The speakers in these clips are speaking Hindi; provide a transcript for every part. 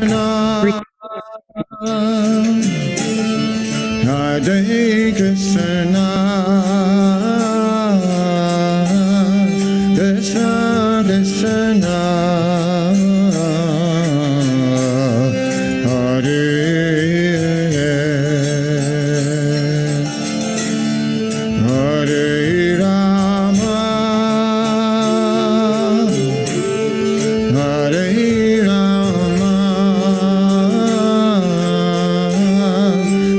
Hare Krishna, Krishna Krishna, Hare Hare Rama, Hare Rama,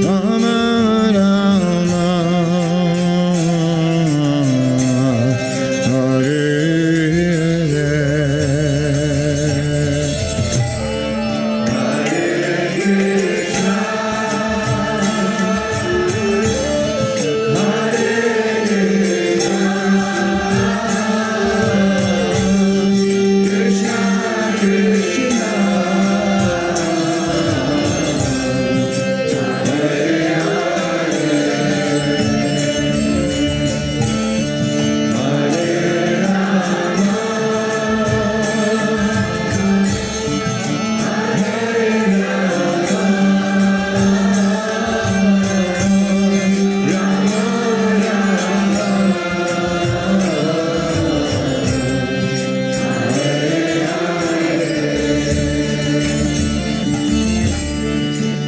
Rama Rama,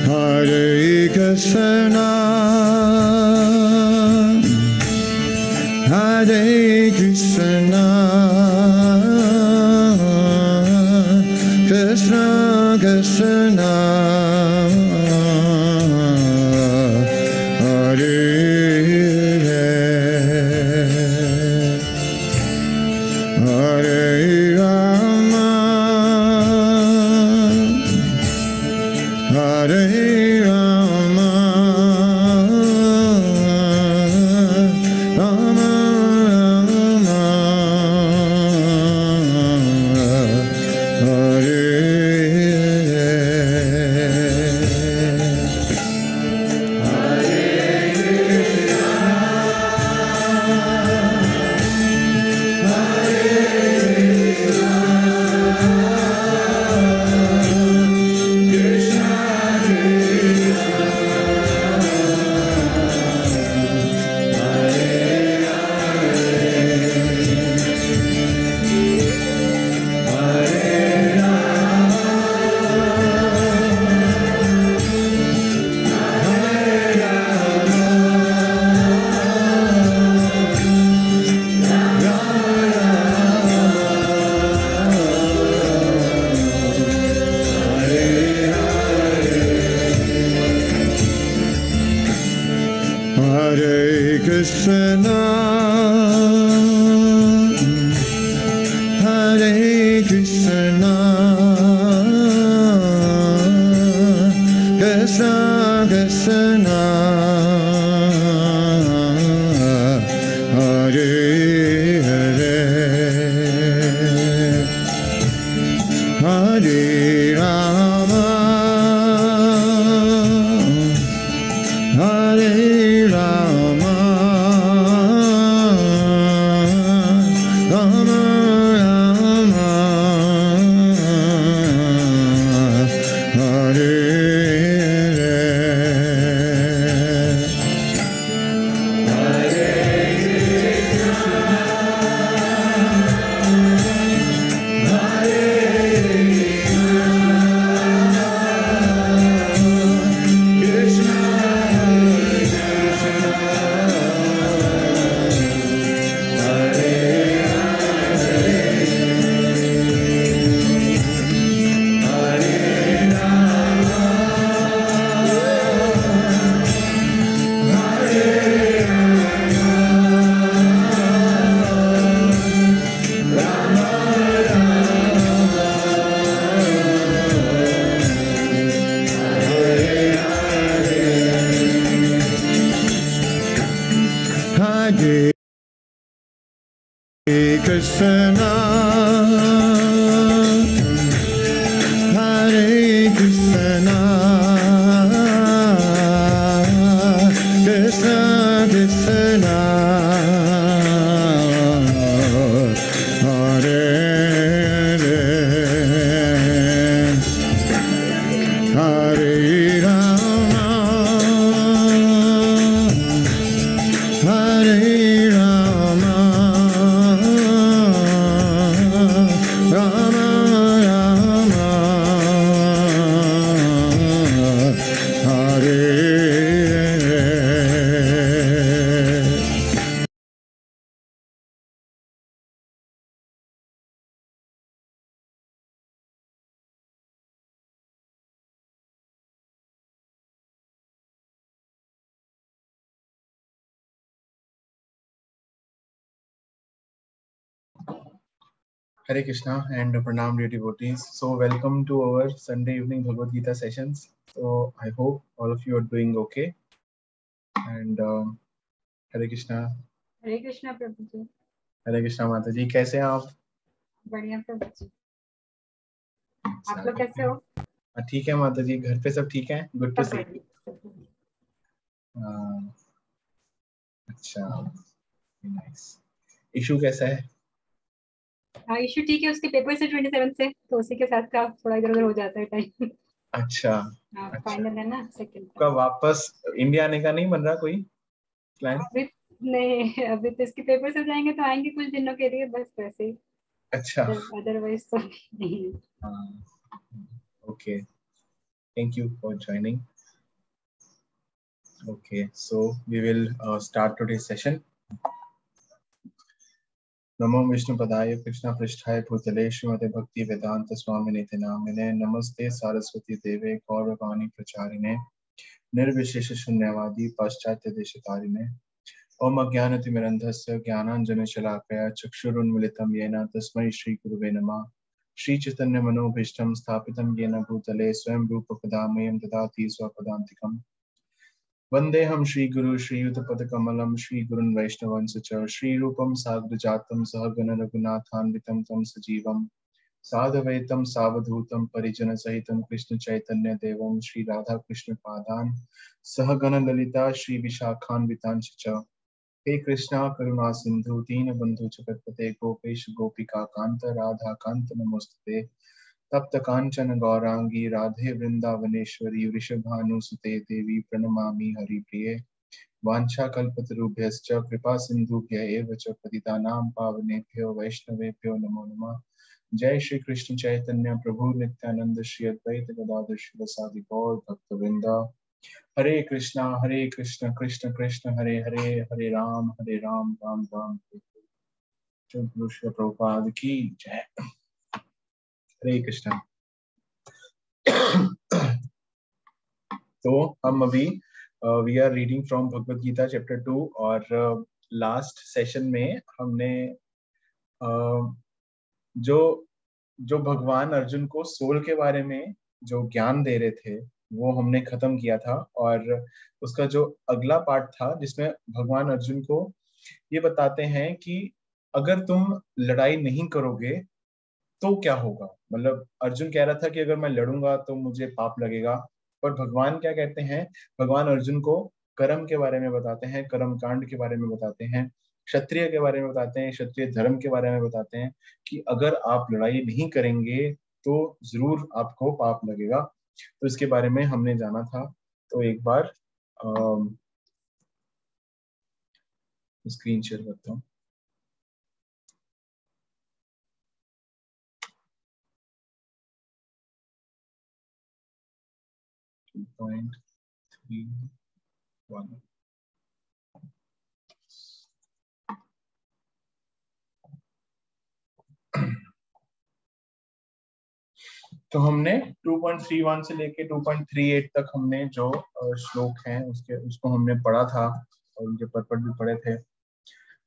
Hare Krishna, Hare Krishna, Krishna Krishna, Hare Hare Rama, Hare Rama, Rama Rama, Hare Hare Krishna, Hare Krishna, Krishna Krishna, Hare Hare, Hare Rama, Hare Rama, Rama Rama, Hare Hare Krishna, Hare Krishna, Krishna Krishna, Hare Hare Rama, Hare Rama, Rama Rama, Hare. Hare Krishna and Pranam dear devotees. So welcome to our Sunday evening Bhagavad Gita sessions. So I hope all of you are doing okay. And Hare Krishna. हरे कृष्णा प्रभु जी। हरे कृष्णा माता जी, कैसे हैं आप? बढ़िया प्रभु जी। आप लोग कैसे हो? ठीक है माता जी, घर पे सब ठीक है? गुड टू सब सी। बढ़िया। अच्छा, नाइस। इशू कैसा है? हाँ इशू ठीक है, उसके पेपर से 27 से, तो उसी के साथ का थोड़ा इधर उधर हो जाता है टाइम। अच्छा, हाँ अच्छा। फाइनल है ना, सेकंड का वापस इंडिया आने का नहीं बन रहा कोई प्लान? अभी नहीं, अभी तो इसके पेपर से जाएंगे तो आएंगे कुछ दिनों के लिए, बस वैसे ही। अच्छा, अदरवाइज तो नहीं। Okay, thank you for joining. Okay, so we will start today's session. नमो विष्णु पदाय कृष्ण पृष्ठाय भूतले श्रीमते भक्ति वेदांत स्वामिने नामिने नमस्ते सारस्वती देवे गौरवाणी प्रचारिणे निर्विशेष शून्यवादी पाश्चात्य देशतारिणे ओम अज्ञानतिमिरन्धस्य ज्ञानाञ्जनशलाकया चक्षुरुन्मिलितं येन तस्मै श्रीगुरुवे नमः. श्री चैतन्य मनोभीष्टं स्थापितं येन भूतले स्वयं रूप कदा मह्यं ददाति स्वपदान्तिकम्. वन्देऽहं श्रीगुरु श्रीयुतपदकमलं श्रीगुरुन् वैष्णवांश्च च श्रीरूपं साग्रजातं सहगण रघुनाथान्वितं तं सजीवं साधवैतं सावधूतं परिजनसहितं कृष्ण चैतन्य देवं श्री राधा कृष्ण पादान् सहगण ललिता श्री विशाखान्वितांश्च च. हे कृष्णा करुणा सिंधु दीनबंधु जगतपते गोपेश गोपिका कांत राधा कांत नमोस्तुते. तप्त कांचन गौरांगी राधे वृंदावनेश्वरी वृषभानुसुते देवी प्रणमामि हरिप्रिये. वाञ्छाकल्पतरुभ्यश्च कृपा सिन्धुभ्य एव च पतितानां पावनेभ्यो वैष्णवेभ्यो नमो नमः. जय श्री कृष्ण चैतन्य प्रभु नित्यानंद श्री अद्वैत गदाधर शिवसादि गौर भक्तवृंद. हरे कृष्ण कृष्ण कृष्ण हरे हरे, हरे राम राम राम हरे हरे. श्री प्रभुपाद की जय. हरे कृष्ण. तो हम अभी we are reading from Bhagavad Gita chapter 2 और लास्ट सेशन में हमने जो भगवान अर्जुन को सोल के बारे में जो ज्ञान दे रहे थे वो हमने खत्म किया था. और उसका जो अगला पार्ट था जिसमें भगवान अर्जुन को ये बताते हैं कि अगर तुम लड़ाई नहीं करोगे तो क्या होगा. मतलब अर्जुन कह रहा था कि अगर मैं लड़ूंगा तो मुझे पाप लगेगा, पर भगवान क्या कहते हैं, भगवान अर्जुन को कर्म के बारे में बताते हैं, कर्म कांड के बारे में बताते हैं, क्षत्रिय के बारे में बताते हैं, क्षत्रिय धर्म के बारे में बताते हैं कि अगर आप लड़ाई नहीं करेंगे तो जरूर आपको पाप लगेगा. तो इसके बारे में हमने जाना था. तो एक बार स्क्रीन शेयर करता हूँ. पॉइंट 3:1 तो हमने 2.31 से लेके 2.38 तक हमने जो श्लोक हैं उसको हमने पढ़ा था और उनके पर्पट भी पढ़े थे.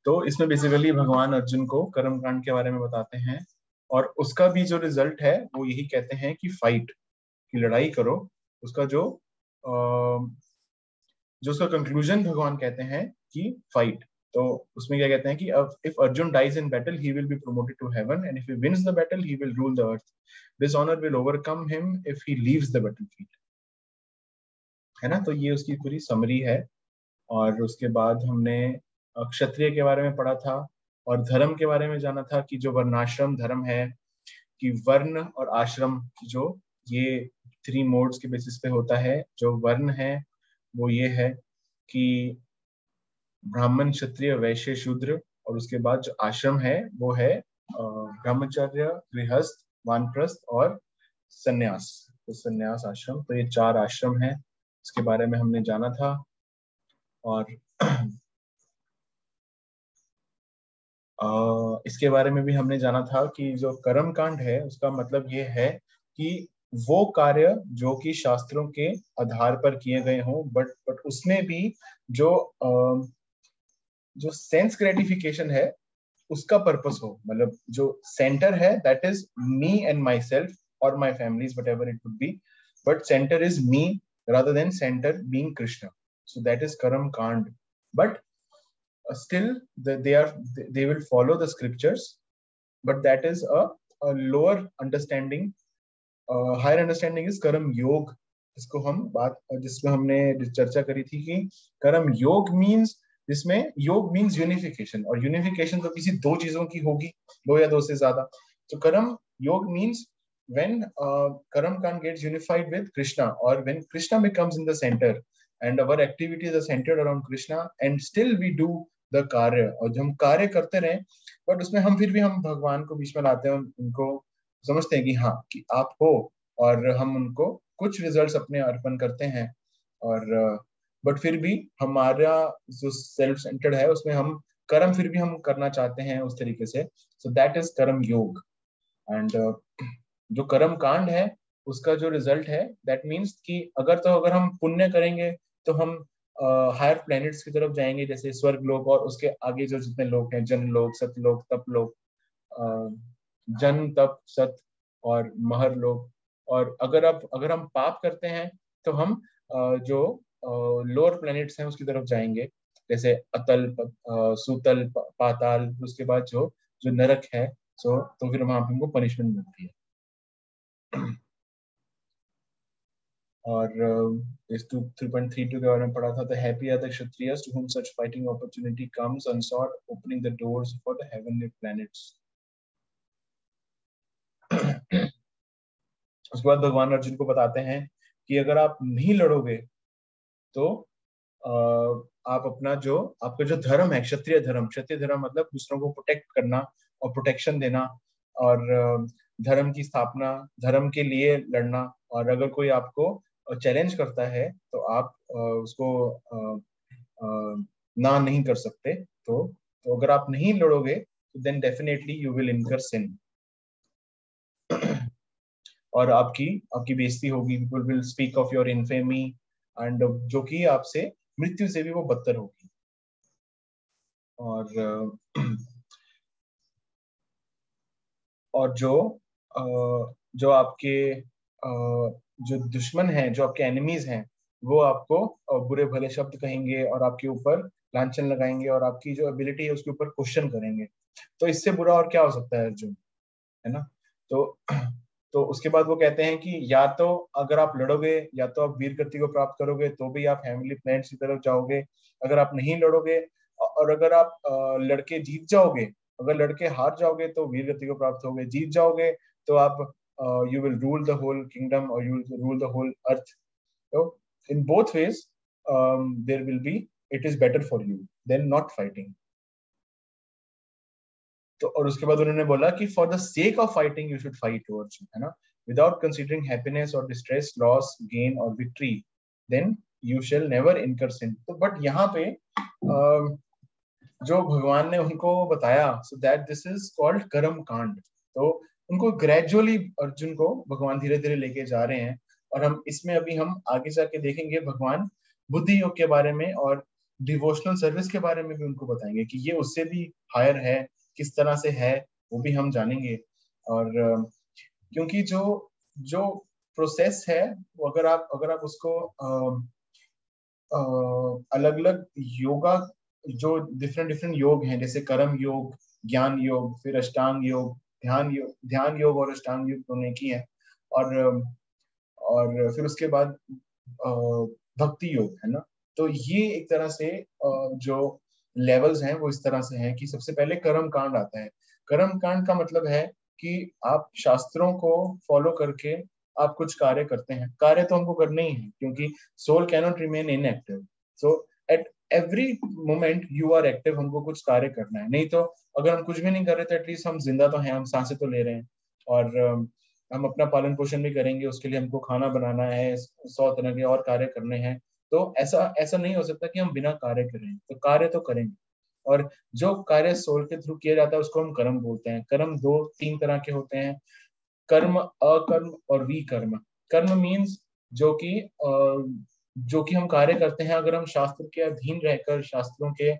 तो इसमें बेसिकली भगवान अर्जुन को कर्मकांड के बारे में बताते हैं और उसका भी जो रिजल्ट है वो यही कहते हैं कि फाइट, की लड़ाई करो. उसका जो उसका कंक्लूजन भगवान कहते हैं कि फाइट. तो उसमें क्या कहते हैं कि if Arjun dies in battle, he will be promoted to heaven, and if he wins the battle, he will rule the earth. Dishonor will overcome him if he leaves the battlefield. है ना. तो ये उसकी पूरी समरी है. और उसके बाद हमने क्षत्रिय के बारे में पढ़ा था और धर्म के बारे में जाना था कि जो वर्णाश्रम धर्म है कि वर्ण और आश्रम की जो ये 3 मोड्स के बेसिस पे होता है। जो वर्ण है वो ये है कि ब्राह्मण, क्षत्रिय, वैश्य, शूद्र, और उसके बाद जो आश्रम है वो है ब्रह्मचर्य, गृहस्थ, वानप्रस्थ और सन्यास। तो सन्यास आश्रम, तो ये 4 आश्रम है, इसके बारे में हमने जाना था। और इसके बारे में भी हमने जाना था कि जो कर्म कांड है उसका मतलब ये है कि वो कार्य जो कि शास्त्रों के आधार पर किए गए हों, बट उसमें भी जो जो सेंस ग्रेटिफिकेशन है उसका पर्पस हो। मतलब जो सेंटर है that is me and myself और my families, whatever it would be, but centre is me rather than center being Krishna. So that is Karam Kand. But still they will follow the scriptures, but that is a lower understanding. Higher understanding is Karam Yog. इसको हम बात जिसमें हमने चर्चा करी थी कि कर्म योग मीन्स, जिसमें योग मीन्स यूनिफिकेशन, और यूनिफिकेशन तो किसी 2 चीजों की होगी, 2 या 2 से ज्यादा। तो कर्म योग means when Karam Kand gets unified with Krishna, or when Krishna becomes in the center and our activities are centered around Krishna, and still we do the कार्य, और जब हम कार्य करते रहे बट उसमें हम फिर भी हम भगवान को बीच में लाते हैं, उनको समझते हैं कि हाँ कि आप हो, और हम उनको कुछ रिजल्ट्स अपने अर्पण करते हैं, और बट फिर भी हमारा जो सेल्फ सेंटर्ड है उसमें हम कर्म फिर भी हम करना चाहते हैं उस तरीके से। सो दैट इज कर्म योग। एंड जो कर्म कांड है उसका जो रिजल्ट है दैट मीन्स कि अगर हम पुण्य करेंगे तो हम हायर प्लैनेट्स की तरफ जाएंगे, जैसे स्वर्ग लोक, और उसके आगे जो जितने लोग हैं, जन लोक, सतलोक, तप लोक, जन, तप, सत और महर लोक। और अगर हम पाप करते हैं तो हम जो लोअर प्लैनेट्स हैं उसकी तरफ जाएंगे, जैसे अतल, सूतल, पाताल, उसके बाद जो जो नरक है। सो तो फिर वहां पे हमको पनिशमेंट मिलती है। और इस 3.32 के बारे में पढ़ा था, the happy are the Kshatriyas to whom such fighting opportunity comes unsought, opening the doors for the heavenly planets. उसके बाद भगवान अर्जुन को बताते हैं कि अगर आप नहीं लड़ोगे तो आप अपना जो आपका जो धर्म है, क्षत्रिय धर्म मतलब दूसरों को प्रोटेक्ट करना और प्रोटेक्शन देना, और धर्म की स्थापना, धर्म के लिए लड़ना। और अगर कोई आपको चैलेंज करता है तो आप उसको ना नहीं कर सकते। तो अगर आप नहीं लड़ोगे तो देन डेफिनेटली यू विल इनकर सिन, और आपकी बेइज्जती होगी। People will speak of your infamy, and जो कि आपसे मृत्यु से भी वो बदतर होगी। और जो आपके जो दुश्मन हैं, जो आपके एनिमीज हैं, वो आपको बुरे भले शब्द कहेंगे और आपके ऊपर लांछन लगाएंगे और आपकी जो एबिलिटी है उसके ऊपर क्वेश्चन करेंगे। तो इससे बुरा और क्या हो सकता है अर्जुन, है ना। तो उसके बाद वो कहते हैं कि या तो अगर आप लड़ोगे या तो आप वीर गति को प्राप्त करोगे तो भी आप हेवनली प्लैनेट्स की तरफ जाओगे। अगर आप नहीं लड़ोगे और अगर आप लड़के जीत जाओगे, अगर लड़के हार जाओगे तो वीर गति को प्राप्त होगे, जीत जाओगे तो आप you will rule the whole kingdom और you will rule the whole earth. तो in both ways there will be, it is better for you than not fighting. तो और उसके बाद उन्होंने बोला कि for the sake of fighting you should fight towards, है ना, विदाउट कंसीडरिंग हैप्पीनेस और डिस्ट्रेस, लॉस, गेन और victory, then you shall never incur sin. तो बट यहाँ पे जो भगवान ने उनको बताया, so that this is called कर्म कांड। तो उनको ग्रेजुअली अर्जुन को भगवान धीरे धीरे लेके जा रहे हैं, और हम इसमें अभी हम आगे जाके देखेंगे भगवान बुद्धि योग के बारे में और डिवोशनल सर्विस के बारे में भी उनको बताएंगे कि ये उससे भी हायर है, किस तरह से है वो भी हम जानेंगे। और क्योंकि जो जो प्रोसेस है वो अगर आप उसको अलग अलग योगा, जो डिफरेंट योग हैं, जैसे कर्म योग, ज्ञान योग, फिर अष्टांग योग, ध्यान योग और अष्टांग योग दोनों की है, और फिर उसके बाद भक्ति योग, है ना। तो ये एक तरह से जो लेवल्स हैं वो इस तरह से हैं कि सबसे पहले कर्म कांड आता है। कर्म कांड का मतलब है कि आप शास्त्रों को फॉलो करके आप कुछ कार्य करते हैं, कार्य तो हमको करने ही है क्योंकि soul cannot remain inactive. So at every moment you are active, हमको कुछ कार्य करना है। नहीं तो अगर हम कुछ भी नहीं कर रहे तो एटलीस्ट हम जिंदा तो हैं, हम सांसें तो ले रहे हैं और हम अपना पालन पोषण भी करेंगे, उसके लिए हमको खाना बनाना है, 100 तरह के और कार्य करने हैं। तो ऐसा ऐसा नहीं हो सकता कि हम बिना कार्य करें, तो कार्य तो करेंगे। और जो कार्य सोल के थ्रू किया जाता है उसको हम कर्म बोलते हैं। कर्म 2-3 तरह के होते हैं, कर्म, अकर्म और विकर्म। कर्म मीन्स जो कि हम कार्य करते हैं अगर हम शास्त्र के अधीन रहकर, शास्त्रों के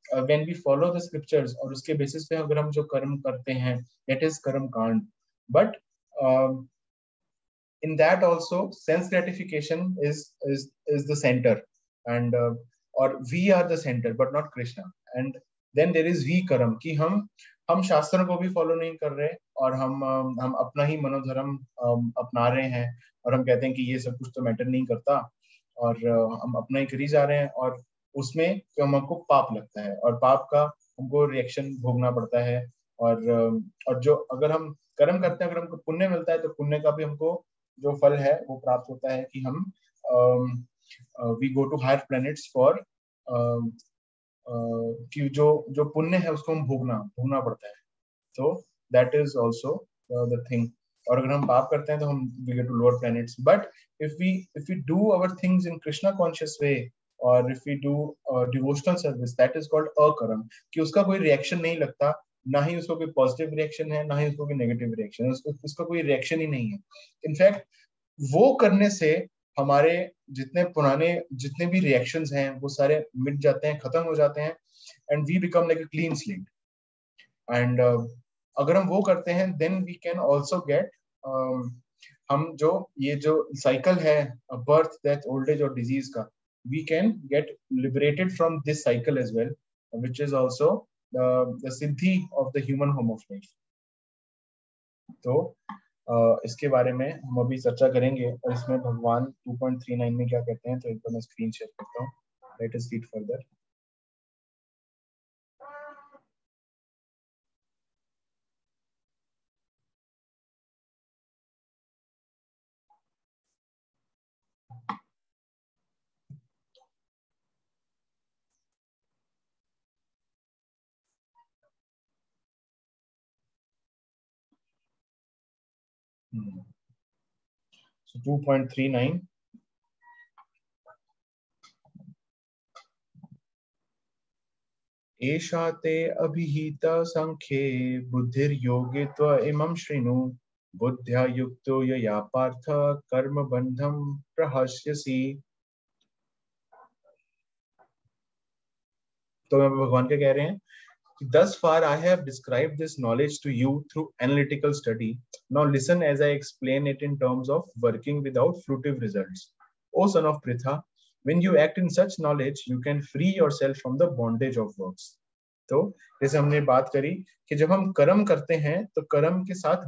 when we follow the scriptures, और उसके बेसिस पे अगर हम जो कर्म करते हैं, दैट इज कर्म कांड। But in that also sense gratification is the center, and or we are the center but not Krishna. And then there is vi karam कि हम शास्त्रों को भी फॉलो नहीं कर रहे और हम अपना ही मनोधर्म अपना रहे हैं और हम कहते हैं कि ये सब कुछ तो मैटर नहीं करता और हम अपना ही करी जा रहे हैं, और उसमें तो हमको पाप लगता है और पाप का हमको रिएक्शन भोगना पड़ता है। और जो अगर हम कर्म करते हैं, अगर हमको पुण्य मिलता है तो पुण्य का भी हमको जो फल है वो प्राप्त होता है कि हम we go to higher planets for कि जो पुण्य है उसको हम भोगना पड़ता है। तो that is also the thing. और अगर हम पाप करते हैं तो हम we get to lower planets. But if we do our things in Krishna conscious way, और if we do devotional service, that is called akarma, कि उसका कोई रिएक्शन नहीं लगता, ना ही उसको कोई पॉजिटिव रिएक्शन है, ना ही उसको कोई नेगेटिव रिएक्शन है, उसका कोई रिएक्शन ही नहीं है। इनफैक्ट वो करने से हमारे जितने भी रिएक्शंस हैं वो सारे मिट जाते हैं, खत्म हो जाते हैं, and we become like a clean slate. And अगर हम वो करते हैं then we can also get, हम ये जो साइकिल है बर्थ, डेथ, ओल्ड एज और डिजीज का, we can get liberated from this cycle as well, which is also the siddhi of the human home of life. तो इसके बारे में हम अभी चर्चा करेंगे और इसमें भगवान 2.39 में क्या कहते हैं, तो एक बार मैं स्क्रीन शेयर करता हूँ। Let us read further. So 2.39, एषा ते अभिहिता संख्ये बुद्धिर्योगे त्वइमं शृणु, बुद्ध्या युक्तो यया पार्थ कर्म बंधम प्रहस्यसि। तो भगवान क्या कह रहे हैं? Thus far I have described this knowledge to you through analytical study. Now listen as I explain it in terms of working without fruitive results. O son of Pritha, when you act in such knowledge, you can free yourself from the bondage of works. तो जैसे हमने बात करी कि जब हम कर्म करते हैं तो कर्म के साथ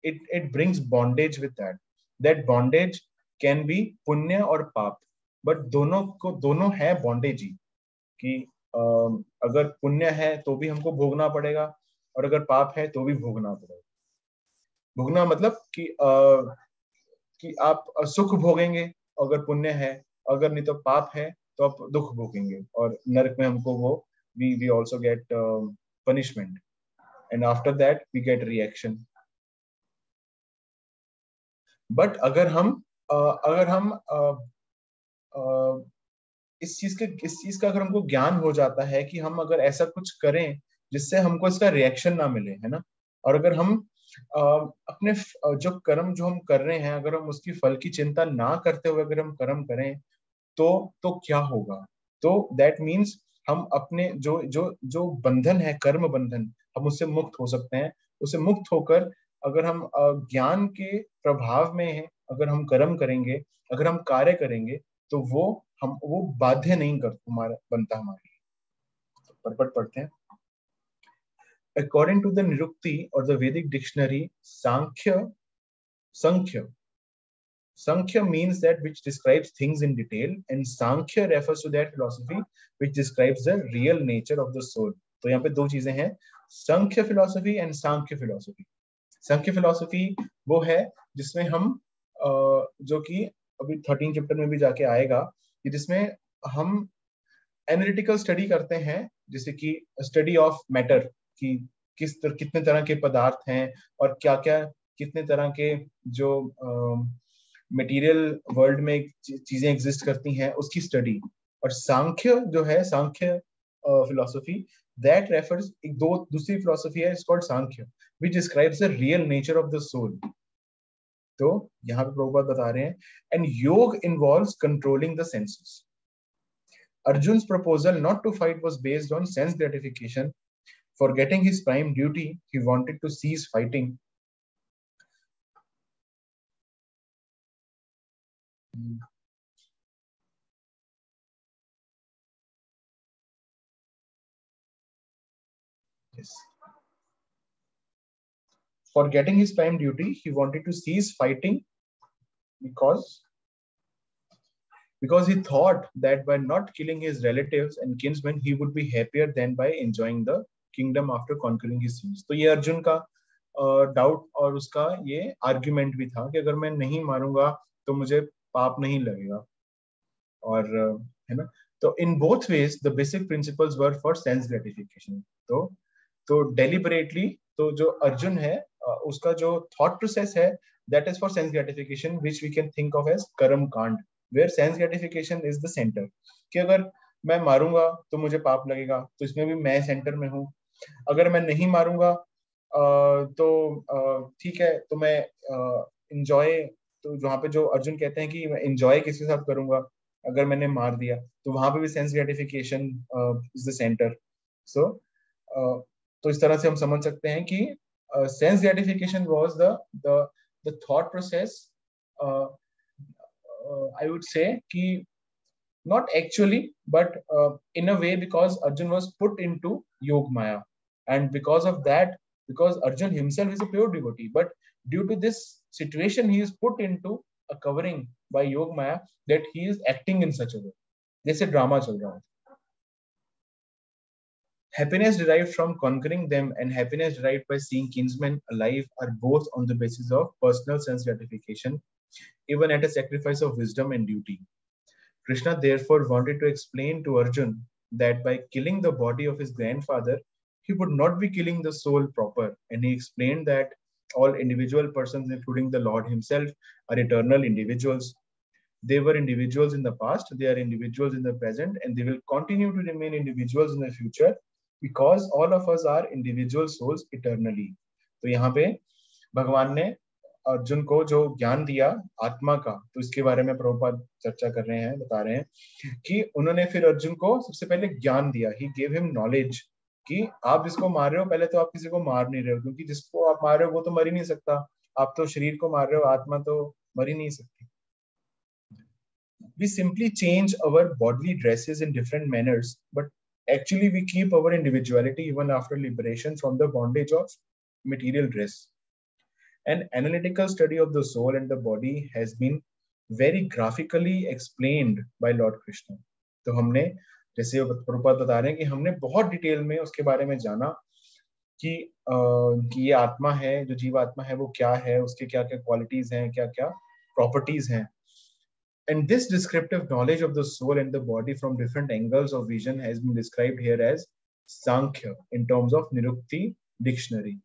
it brings bondage with that. That bondage can be पुण्य और पाप, but दोनों है bondage ही, कि अगर पुण्य है तो भी हमको भोगना पड़ेगा और अगर पाप है तो भी भोगना पड़ेगा। भोगना मतलब कि आप सुख भोगेंगे अगर पुण्य है, अगर नहीं तो पाप है तो आप दुख भोगेंगे, और नरक में हमको वो we also get punishment, and after that we get reaction. But अगर हम इस चीज का अगर हमको ज्ञान हो जाता है कि हम अगर ऐसा कुछ करें जिससे हमको इसका रिएक्शन ना मिले, है ना, और अगर हम अपने जो कर्म जो हम कर रहे हैं अगर हम उसकी फल की चिंता ना करते हुए अगर हम कर्म करें तो क्या होगा? तो दैट मीन्स हम अपने जो बंधन है, कर्म बंधन, हम उससे मुक्त हो सकते हैं। उससे मुक्त होकर अगर हम ज्ञान के प्रभाव में है, अगर हम कर्म करेंगे, अगर हम कार्य करेंगे, तो वो बाध्य नहीं बनता हमारे लिए। पढ़ पढ़ते हैं। According to the Nirukti or the Vedic dictionary, Sankhya means that which describes things in detail, and Sankhya refers to that philosophy which describes the real nature of the soul. तो यहाँ पे दो चीजें हैं, Sankhya philosophy and Sankhya philosophy. Sankhya philosophy वो है जिसमें हम जो कि अभी 13 चैप्टर में भी जाके आएगा, कि जिसमें हम एनालिटिकल स्टडी करते हैं, जैसे कि स्टडी ऑफ मैटर, कि कितने तरह के पदार्थ हैं और क्या क्या कितने तरह के जो मटेरियल वर्ल्ड में चीजें एग्जिस्ट करती हैं, उसकी स्टडी। और सांख्य जो है, सांख्य फिलोसफी, दैट रेफर्स एक दो दूसरी फिलोसफी है, it's called Sankhya, which describes the real nature of the soul. तो यहाँ पे प्रभुपाद बता रहे हैं, and yoga involves controlling the senses. Arjun's proposal not to fight was based on sense gratification. Forgetting his prime duty, he wanted to cease fighting. Yes. Forgetting his prime duty, he wanted to cease fighting because he thought that by not killing his relatives and kinsmen, he would be happier than by enjoying the kingdom after conquering his sins. तो ये अर्जुन का डाउट और उसका ये आर्ग्यूमेंट भी था कि अगर मैं नहीं मारूंगा तो मुझे पाप नहीं लगेगा, और है ना। तो in both ways the basic principles were for sense gratification. तो डेलिबरेटली, तो जो अर्जुन है उसका जो थॉट प्रोसेस है, that is for sense gratification, which we can think of as karma kand, where sense gratification is the centre. कि अगर मैं मारूंगा तो मुझे पाप लगेगा, तो इसमें भी मैं सेंटर में हूँ। अगर मैं नहीं मारूंगा तो ठीक है, तो मैं इंजॉय, तो वहां पे जो अर्जुन कहते हैं कि मैं इंजॉय किसके साथ करूंगा, अगर मैंने मार दिया, तो वहां पे भी sense gratification is the centre. So तो इस तरह से हम समझ सकते हैं कि sense gratification was the thought process, I would say कि not actually, but in a way, because Arjun was put into Yog Maya, and because of that, because Arjun himself is a pure devotee, but due to this situation, he is put into a covering by Yog Maya, that he is acting in such a way, जैसे ड्रामा चल रहा है। Happiness derived from conquering them and happiness derived by seeing kinsmen alive are both on the basis of personal sense gratification, even at a sacrifice of wisdom and duty. Krishna therefore wanted to explain to Arjun that by killing the body of his grandfather, he would not be killing the soul proper. And he explained that all individual persons, including the Lord himself, are eternal individuals. They were individuals in the past, they are individuals in the present, and they will continue to remain individuals in the future because all of us are individual souls eternally. तो यहाँ पे भगवान ने अर्जुन को जो ज्ञान दिया आत्मा का, तो इसके बारे में प्रभुपाद चर्चा कर रहे हैं, बता रहे हैं कि उन्होंने फिर अर्जुन को सबसे पहले ज्ञान दिया। ही गेव हिम नॉलेज कि आप जिसको मार रहे हो, पहले तो आप किसी को मार नहीं रहे हो, क्योंकि जिसको आप मार रहे हो वो तो मर ही नहीं सकता, आप तो शरीर को मार रहे हो, आत्मा तो मर ही नहीं सकती। We simply change our bodily dresses in different manners, but actually we keep our individuality even after liberation from the bondage of material dress. An analytical study of the soul and the body has been very graphically explained by Lord Krishna. तो हमने, जैसे प्रभुपाद बता रहे हैं कि हमने बहुत डिटेल में उसके बारे में जाना कि ये आत्मा है, जो जीवात्मा है वो क्या है, उसके क्या क्या क्वालिटीज हैं, क्या क्या प्रॉपर्टीज हैं। And this descriptive knowledge of the soul and the body from different angles of vision has been described here as Sankhya in terms of Nirukti dictionary.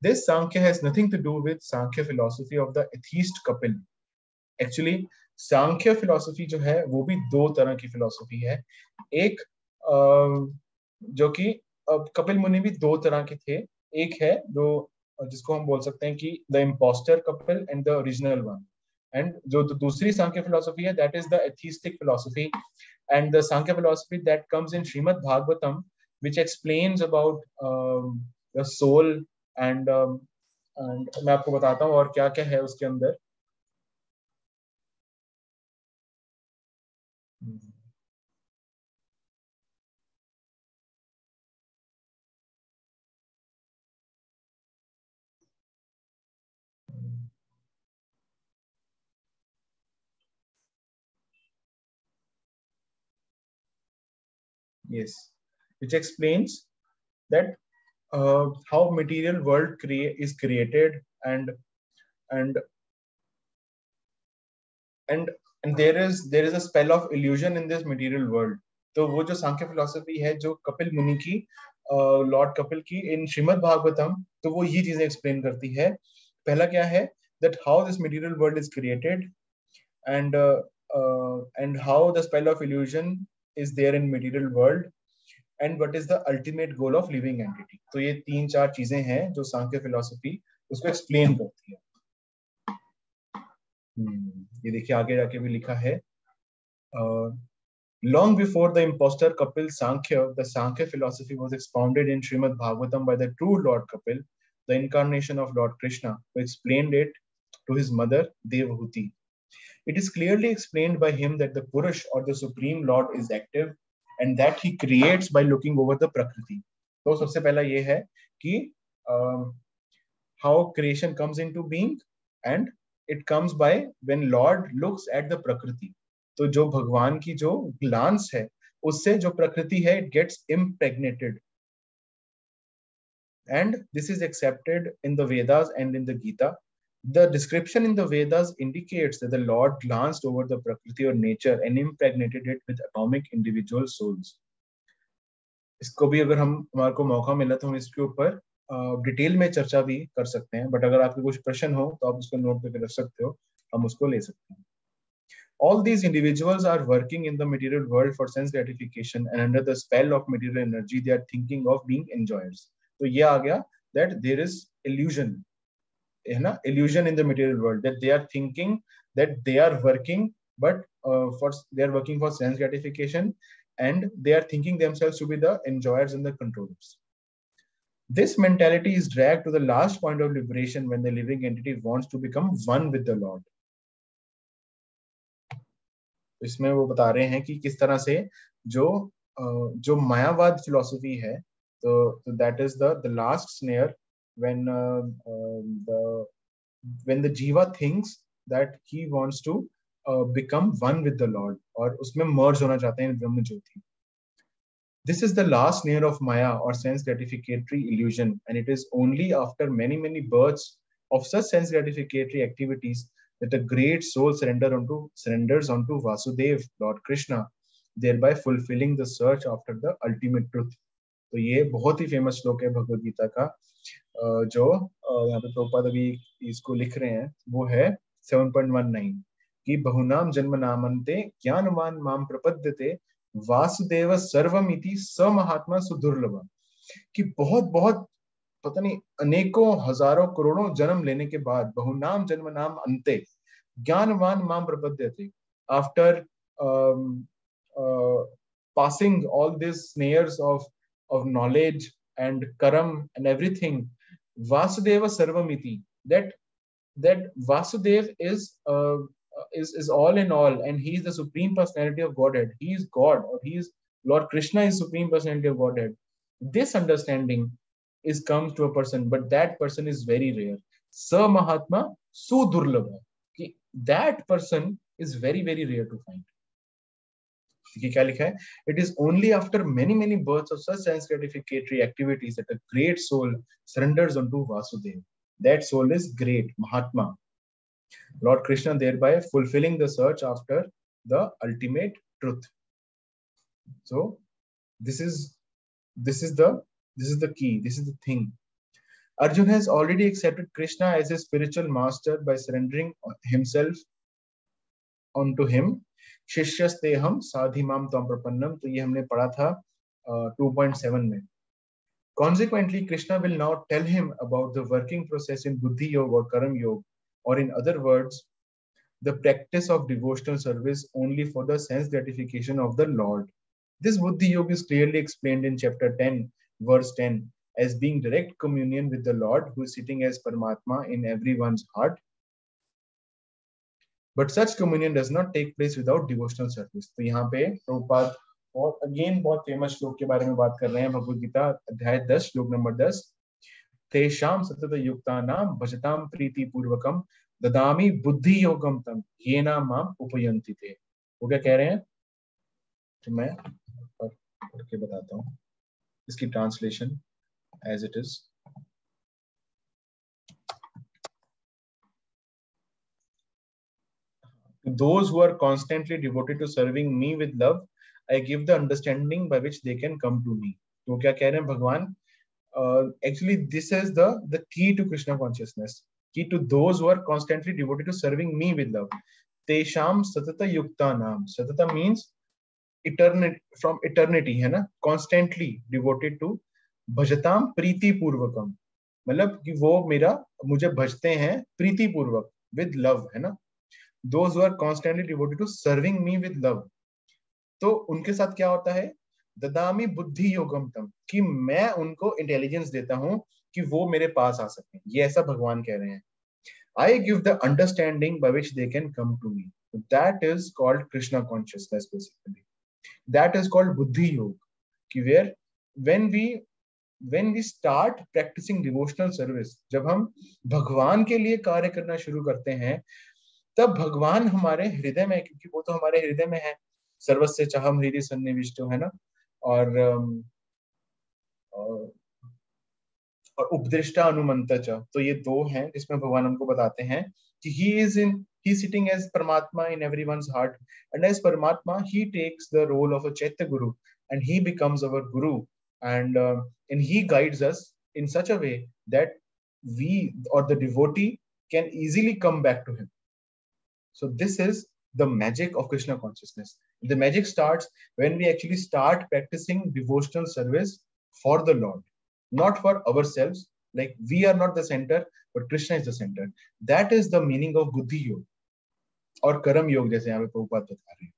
This Sankhya has nothing to do with Sankhya philosophy of the atheist Kapil. Actually, Sankhya philosophy जो है वो भी दो तरह की philosophy है। एक जो कि कपिल मुनि भी दो तरह के थे। एक है जो जिसको हम बोल सकते हैं कि the imposter Kapil and the original one. And जो दूसरी सांख्य philosophy है, that is the atheistic philosophy, and the Sankhya philosophy that comes in Srimad Bhagavatam, which explains about the soul and मैं आपको बताता हूँ और क्या क्या है उसके अंदर। Yes, which explains that how material world is created and and there is a spell of illusion in this material world. तो वो जो सांख्य फिलोसफी है जो कपिल मुनि की, लॉर्ड कपिल की इन श्रीमद् भागवतम, तो वो ये चीजें एक्सप्लेन करती है. पहला क्या है, that how this material world is created, and how the spell of illusion is there in material world, and what is the ultimate goal of living entity. तो ये 3-4 चीजें हैं जो सांख्य फिलोसफी उसको एक्सप्लेन करती है. ये देखिए आगे जाके भी लिखा है, long before the impostor Kapil Sankhya, the Sankhya philosophy was expounded in Srimad Bhagavatam by the true Lord Kapil, the incarnation of Lord Krishna, who explained it to his mother Devahuti. It is clearly explained by him that the Purush or the Supreme Lord is active and that he creates by looking over the Prakriti. तो सबसे पहला ये है कि how creation comes into being, and it comes by when Lord looks at the Prakriti. तो जो भगवान की जो ग्लांस है उससे जो प्रकृति है it gets impregnated, and this is accepted in the Vedas and in the Gita. The description in the Vedas indicates that the Lord glanced over the Prakriti or nature and impregnated it with atomic individual souls. इसको भी अगर हमारे को मौका मिला तो हम इसके ऊपर डिटेल में चर्चा भी कर सकते हैं, बट अगर आपके कुछ प्रश्न हो तो आप उसको नोट करके रख सकते हो, हम उसको ले सकते हैं. All these individuals are working in the material world for sense gratification, and under the spell of material energy they are thinking of being enjoyers. तो ये आ गया that there is illusion, है ना, illusion in the material world, that they are thinking that they are working, but they are working for sense gratification, and they are thinking themselves to be the enjoyers and the controllers. This mentality is dragged to the last point of liberation when the living entity wants to become one with the Lord. इसमें वो बता रहे हैं कि किस तरह से जो मायावाद फिलॉसफी है, तो that is the last snare when the jiva thinks that he wants to become one with the Lord, और उसमें merge होना चाहते हैं ब्रह्म ज्योति. This is the last snare of Maya or sense gratificatory illusion, and it is only after many births of such sense gratificatory activities that a great soul surrenders onto Vasudev, Lord Krishna, thereby fulfilling the search after the ultimate truth. तो ये बहुत ही फेमस श्लोक है भगवद गीता का, जो यहाँ पे प्रभुपाद अभी इसको लिख रहे हैं, वो है 7.19 कि बहुनाम जन्म नामन्ते ज्ञानवान माम प्रपद्यते वासुदेव सर्वमिति स महात्मा सुदुर्लभ. कि बहुत पता नहीं अनेकों हजारों करोड़ों जन्म लेने के बाद बहुनाम जन्म नाम अंते ज्ञानवान माम प्रपद्यते, after passing all these snares of knowledge and karam and everything, Vasudeva Sarvamiti, that Vasudev is all in all, and he is the supreme personality of Godhead. He is God, or he is Lord Krishna is supreme personality of Godhead. This understanding comes to a person, but that person is very rare. Sa Mahatma Sudurlabha. That person is very rare to find. क्या लिखा है? It is only after many births of such sense gratificatory activities that a great soul surrenders unto Vasudeva. That soul is great, Mahatma. Lord Krishna thereby fulfilling the search after the ultimate truth. So this is the key. This is the thing. Arjun has already accepted Krishna as his spiritual master by surrendering himself onto him. शिष्यस्तेहम साधिमाम त्वं प्रपन्नम, तो ये हमने पढ़ा था 2.7 में. Consequently, Krishna will now tell him about the working process in Buddhi Yoga or Karam Yoga, or in other words, the practice of devotional service only for the sense gratification of the Lord. This Buddhi Yoga is clearly explained in chapter 10, verse 10, as being direct communion with the Lord who is sitting as Paramatma in everyone's heart. But such communion does not take place without devotional service. तो यहाँ पे प्रभुपाद और अगेन बहुत फेमस श्लोक के बारे में बात कर रहे हैं, भगवद गीता अध्याय 10 श्लोक नंबर 10. तेषां सतत युक्तानां भजतां प्रीति पूर्वकम ददामि बुद्धि योगम तम येना माम उपयन्ति ते. वो क्या कह रहे हैं, तो मैं पढ़ के बताता हूँ इसकी translation as it is. To those who are constantly devoted to serving me with love, I give the understanding by which they can come to me. तो क्या कह रहे हैं भगवान? Actually, this is the key to Krishna consciousness. Key to those who are constantly devoted to serving me with love. Tesham satata yukta nam. Satata means eternity, from eternity, है ना? Constantly devoted to भजताम प्रीति पूर्वकम. मतलब कि वो मेरा मुझे भजते हैं प्रीति पूर्वक, with love, है ना? Those who are constantly devoted to serving me with love. तो उनके साथ क्या होता है? ददामी बुद्धि योगम तम, कि मैं उनको इंटेलिजेंस देता हूं कि वो मेरे पास आ सके. ये ऐसा भगवान कह रहे हैं. I give the understanding by which they can come to me. That is called Krishna consciousness, basically. That is called buddhi yoga. कि where when we start practicing devotional service, जब हम भगवान के लिए कार्य करना शुरू करते हैं, तब भगवान हमारे हृदय में, क्योंकि वो तो हमारे हृदय में है. सर्वस्य चाहम हृदय सन्निविष्टो, है ना? और उपदृष्टा अनुमंता च, तो ये दो हैं जिसमें भगवान हमको बताते हैं कि he is sitting as Paramatma in everyone's heart, and as Paramatma he takes the role of a Chaitya Guru, and he becomes our Guru, and he guides us in such a way that we or the devotee can easily come back to him. So this is the magic of Krishna consciousness. The magic starts when we actually start practicing devotional service for the Lord, not for ourselves. Like we are not the center, but Krishna is the center. That is the meaning of buddhi yoga or karam yoga, जैसे यहाँ पे प्रभुपाद बता रहे हैं.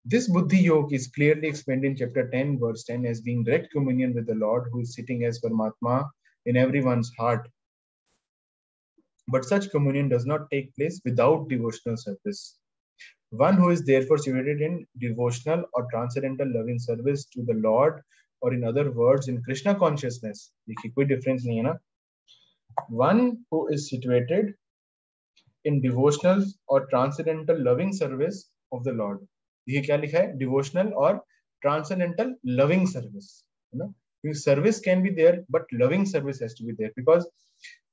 This buddhi yoga is clearly explained in chapter 10, verse 10, as being direct communion with the Lord, who is sitting as Paramatma in everyone's heart. But such communion does not take place without devotional service. One who is therefore situated in devotional or transcendental loving service to the Lord, or in other words, in Krishna consciousness, देखिए कोई difference नहीं है ना? One who is situated in devotional or transcendental loving service of the Lord. ये क्या लिखा है? Devotional or transcendental loving service, है ना? Service can be there, but loving service has to be there, because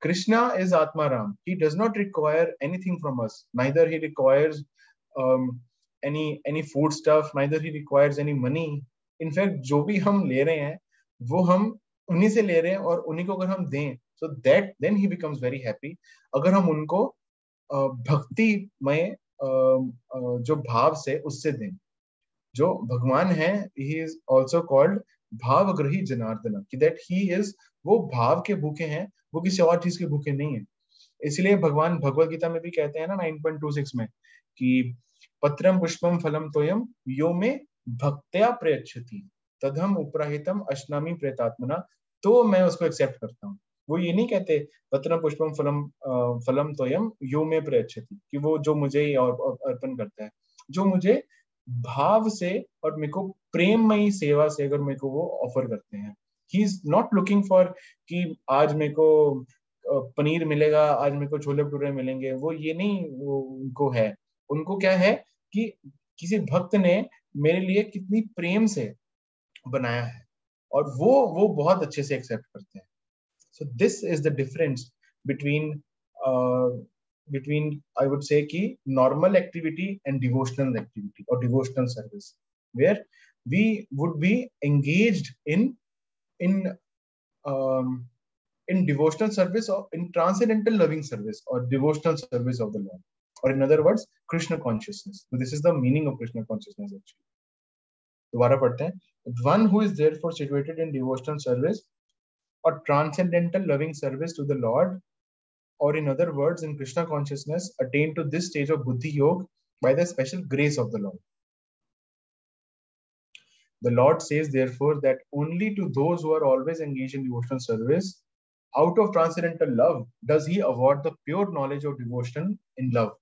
Krishna is Atmaram. He does not require anything from us. Neither he requires any food stuff. Neither he requires any money. In fact, जो भी हम ले रहे हैं, वो हम उन्हीं से ले रहे हैं, और उन्हीं को अगर हम दें, so that then he becomes very happy. अगर हम उनको भक्ति में जो भाव से उससे दें, जो भगवान है, he is also called भावग्रही Janardan, कि that he is, वो भाव के भूखे हैं, वो किसी और चीज के भूखे नहीं है. इसलिए भगवान भगवत गीता में भी कहते हैं ना 9.26 में कि पत्रम पुष्पम फलम तोयम यो में भक्त्या प्रयच्छति तदहम उपराहितम अश्नामी प्रेतात्मना, तो मैं उसको एक्सेप्ट करता हूँ. वो ये नहीं कहते पत्रम पुष्पम फलम तोयम यो में प्रयच्छति, कि वो जो मुझे अर्पण करता है, जो मुझे भाव से और मेरे को प्रेममयी सेवा से अगर मेरे को वो ऑफर करते हैं. He is not looking for कि आज मेरे को पनीर मिलेगा, आज मेरे को छोले भटूरे मिलेंगे, वो ये नहीं वो उनको है. उनको क्या है कि किसी भक्त ने मेरे लिए कितनी प्रेम से बनाया है, और वो बहुत अच्छे से एक्सेप्ट करते हैं. So this is the difference between I would say ki normal activity and devotional activity or devotional service, where we would be engaged in devotional service or in transcendental loving service or devotional service of the Lord, or in other words Krishna consciousness. So this is the meaning of Krishna consciousness actually. दोबारा पढ़ते हैं. One who is therefore situated in devotional service or transcendental loving service to the Lord, or in other words in Krishna consciousness, attain to this stage of buddhi yoga by the special grace of the Lord. The Lord says therefore that only to those who are always engaged in devotional service out of transcendental love does he award the pure knowledge of devotion in love.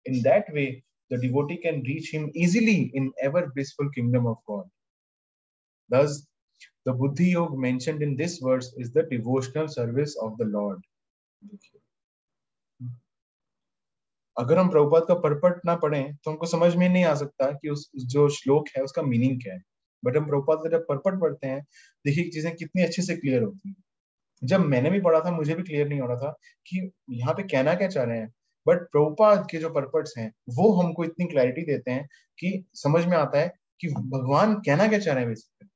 In that way the devotee can reach him easily in ever blissful kingdom of God. Thus the buddhi yoga mentioned in this verse is the devotional service of the Lord. अगर हम प्रभुपाद का परपट ना पढ़ें तो हमको समझ में नहीं आ सकता कि उस जो श्लोक है उसका मीनिंग क्या है. बट हम प्रभुपाद का जब परपट पढ़ते हैं, देखिए चीजें कितनी अच्छे से क्लियर होती हैं. जब मैंने भी पढ़ा था मुझे भी क्लियर नहीं हो रहा था कि यहाँ पे कहना क्या चाह रहे हैं, बट प्रभुपाद के जो पर्पट्स हैं वो हमको इतनी क्लैरिटी देते हैं कि समझ में आता है कि भगवान कहना क्या चाह रहे हैं बेसिकली।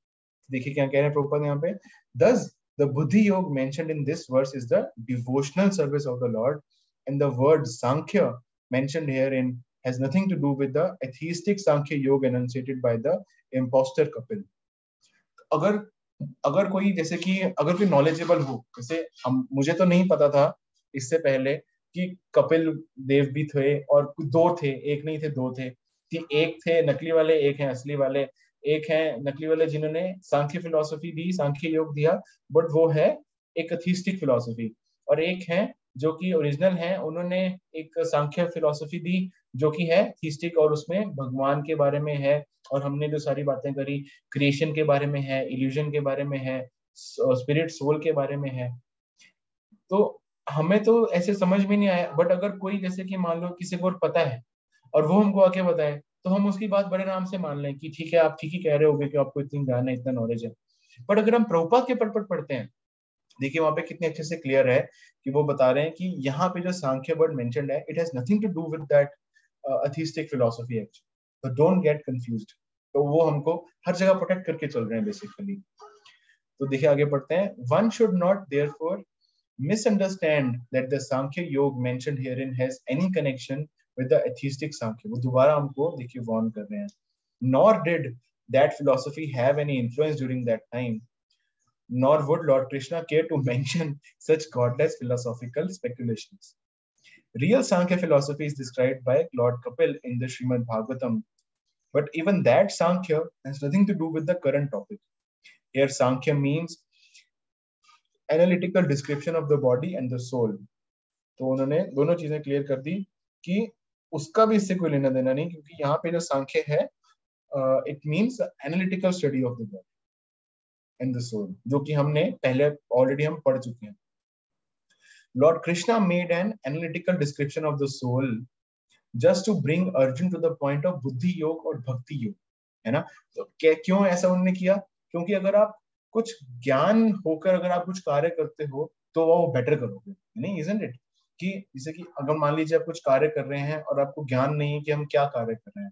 देखिए क्या कह रहे हैं प्रभुपाद यहाँ पे, thus the buddhi yoga mentioned in this verse is the devotional service of the Lord, and the word sankhya mentioned herein has nothing to do with the atheistic sankhya yoga enunciated by the impostor Kapil. अगर अगर कोई जैसे कि अगर कोई नॉलेजेबल हो, जैसे हम, मुझे तो नहीं पता था इससे पहले कि कपिल देव भी थे और दो थे, एक नहीं थे, दो थे कि एक थे नकली वाले, एक हैं असली वाले। एक है नकली वाले जिन्होंने सांख्य फिलॉसफी दी, सांख्य योग दिया, बट वो है एक अथीस्टिक फिलॉसफी। और एक है जो कि ओरिजिनल है, उन्होंने एक सांख्य फिलॉसफी दी जो कि है थीस्टिक, और उसमें भगवान के बारे में है, और हमने जो सारी बातें करी क्रिएशन के बारे में है, इल्यूजन के बारे में है, स्पिरिट सोल के बारे में है। तो हमें तो ऐसे समझ में नहीं आया, बट अगर कोई जैसे कि मान लो किसी को और पता है और वो हमको आके बताए तो हम उसकी बात बड़े आराम से मान लें कि ठीक है, आप ठीक ही कह रहे होगे कि आपको इतनी ज्ञान है, इतना नॉलेज है। बट अगर हम प्रभुपाद के पढ़ पढ़ते हैं, देखिए वहां पे कितने अच्छे से क्लियर है कि वो बता रहे हैं कि यहाँ पे जो सांख्य वर्ड मेंशन्ड है, it has nothing to do with that atheistic philosophy actually, तो डोंट गेट कंफ्यूज्ड। तो वो हमको हर जगह प्रोटेक्ट करके चल रहे हैं बेसिकली। तो देखिए आगे पढ़ते हैं, one should not therefore misunderstand that the Sankhya Yoga mentioned herein has any connection with the atheistic Sankhya. वो दोबारा हमको देखिए वार्न कर रहे हैं, nor did that philosophy have any influence during that time, nor would Lord Krishna care to mention such godless philosophical speculations. Real Sankhya philosophy is described by Lord Kapil in the Srimad Bhagavatam, but even that Sankhya has nothing to do with the current topic. Here Sankhya means analytical description of the body and the soul. तो उन्होंने दोनों चीजें क्लियर कर दी कि उसका भी इससे कोई लेना देना नहीं, क्योंकि यहाँ पे जो सांख्य है it means analytical study of the body and the soul, जो कि हमने पहले ऑलरेडी हम पढ़ चुके हैं। Lord Krishna made an analytical description of the soul just to bring Arjun to the point of buddhi yoga और भक्ति योग, है ना। तो क्यों ऐसा उन्होंने किया? क्योंकि अगर आप कुछ ज्ञान होकर अगर आप कुछ कार्य करते हो तो वो बेटर करोगे, नहीं, इजंट इट? कि जैसे कि अगर मान लीजिए आप कुछ कार्य कर रहे हैं और आपको ज्ञान नहीं है कि हम क्या कार्य कर रहे हैं,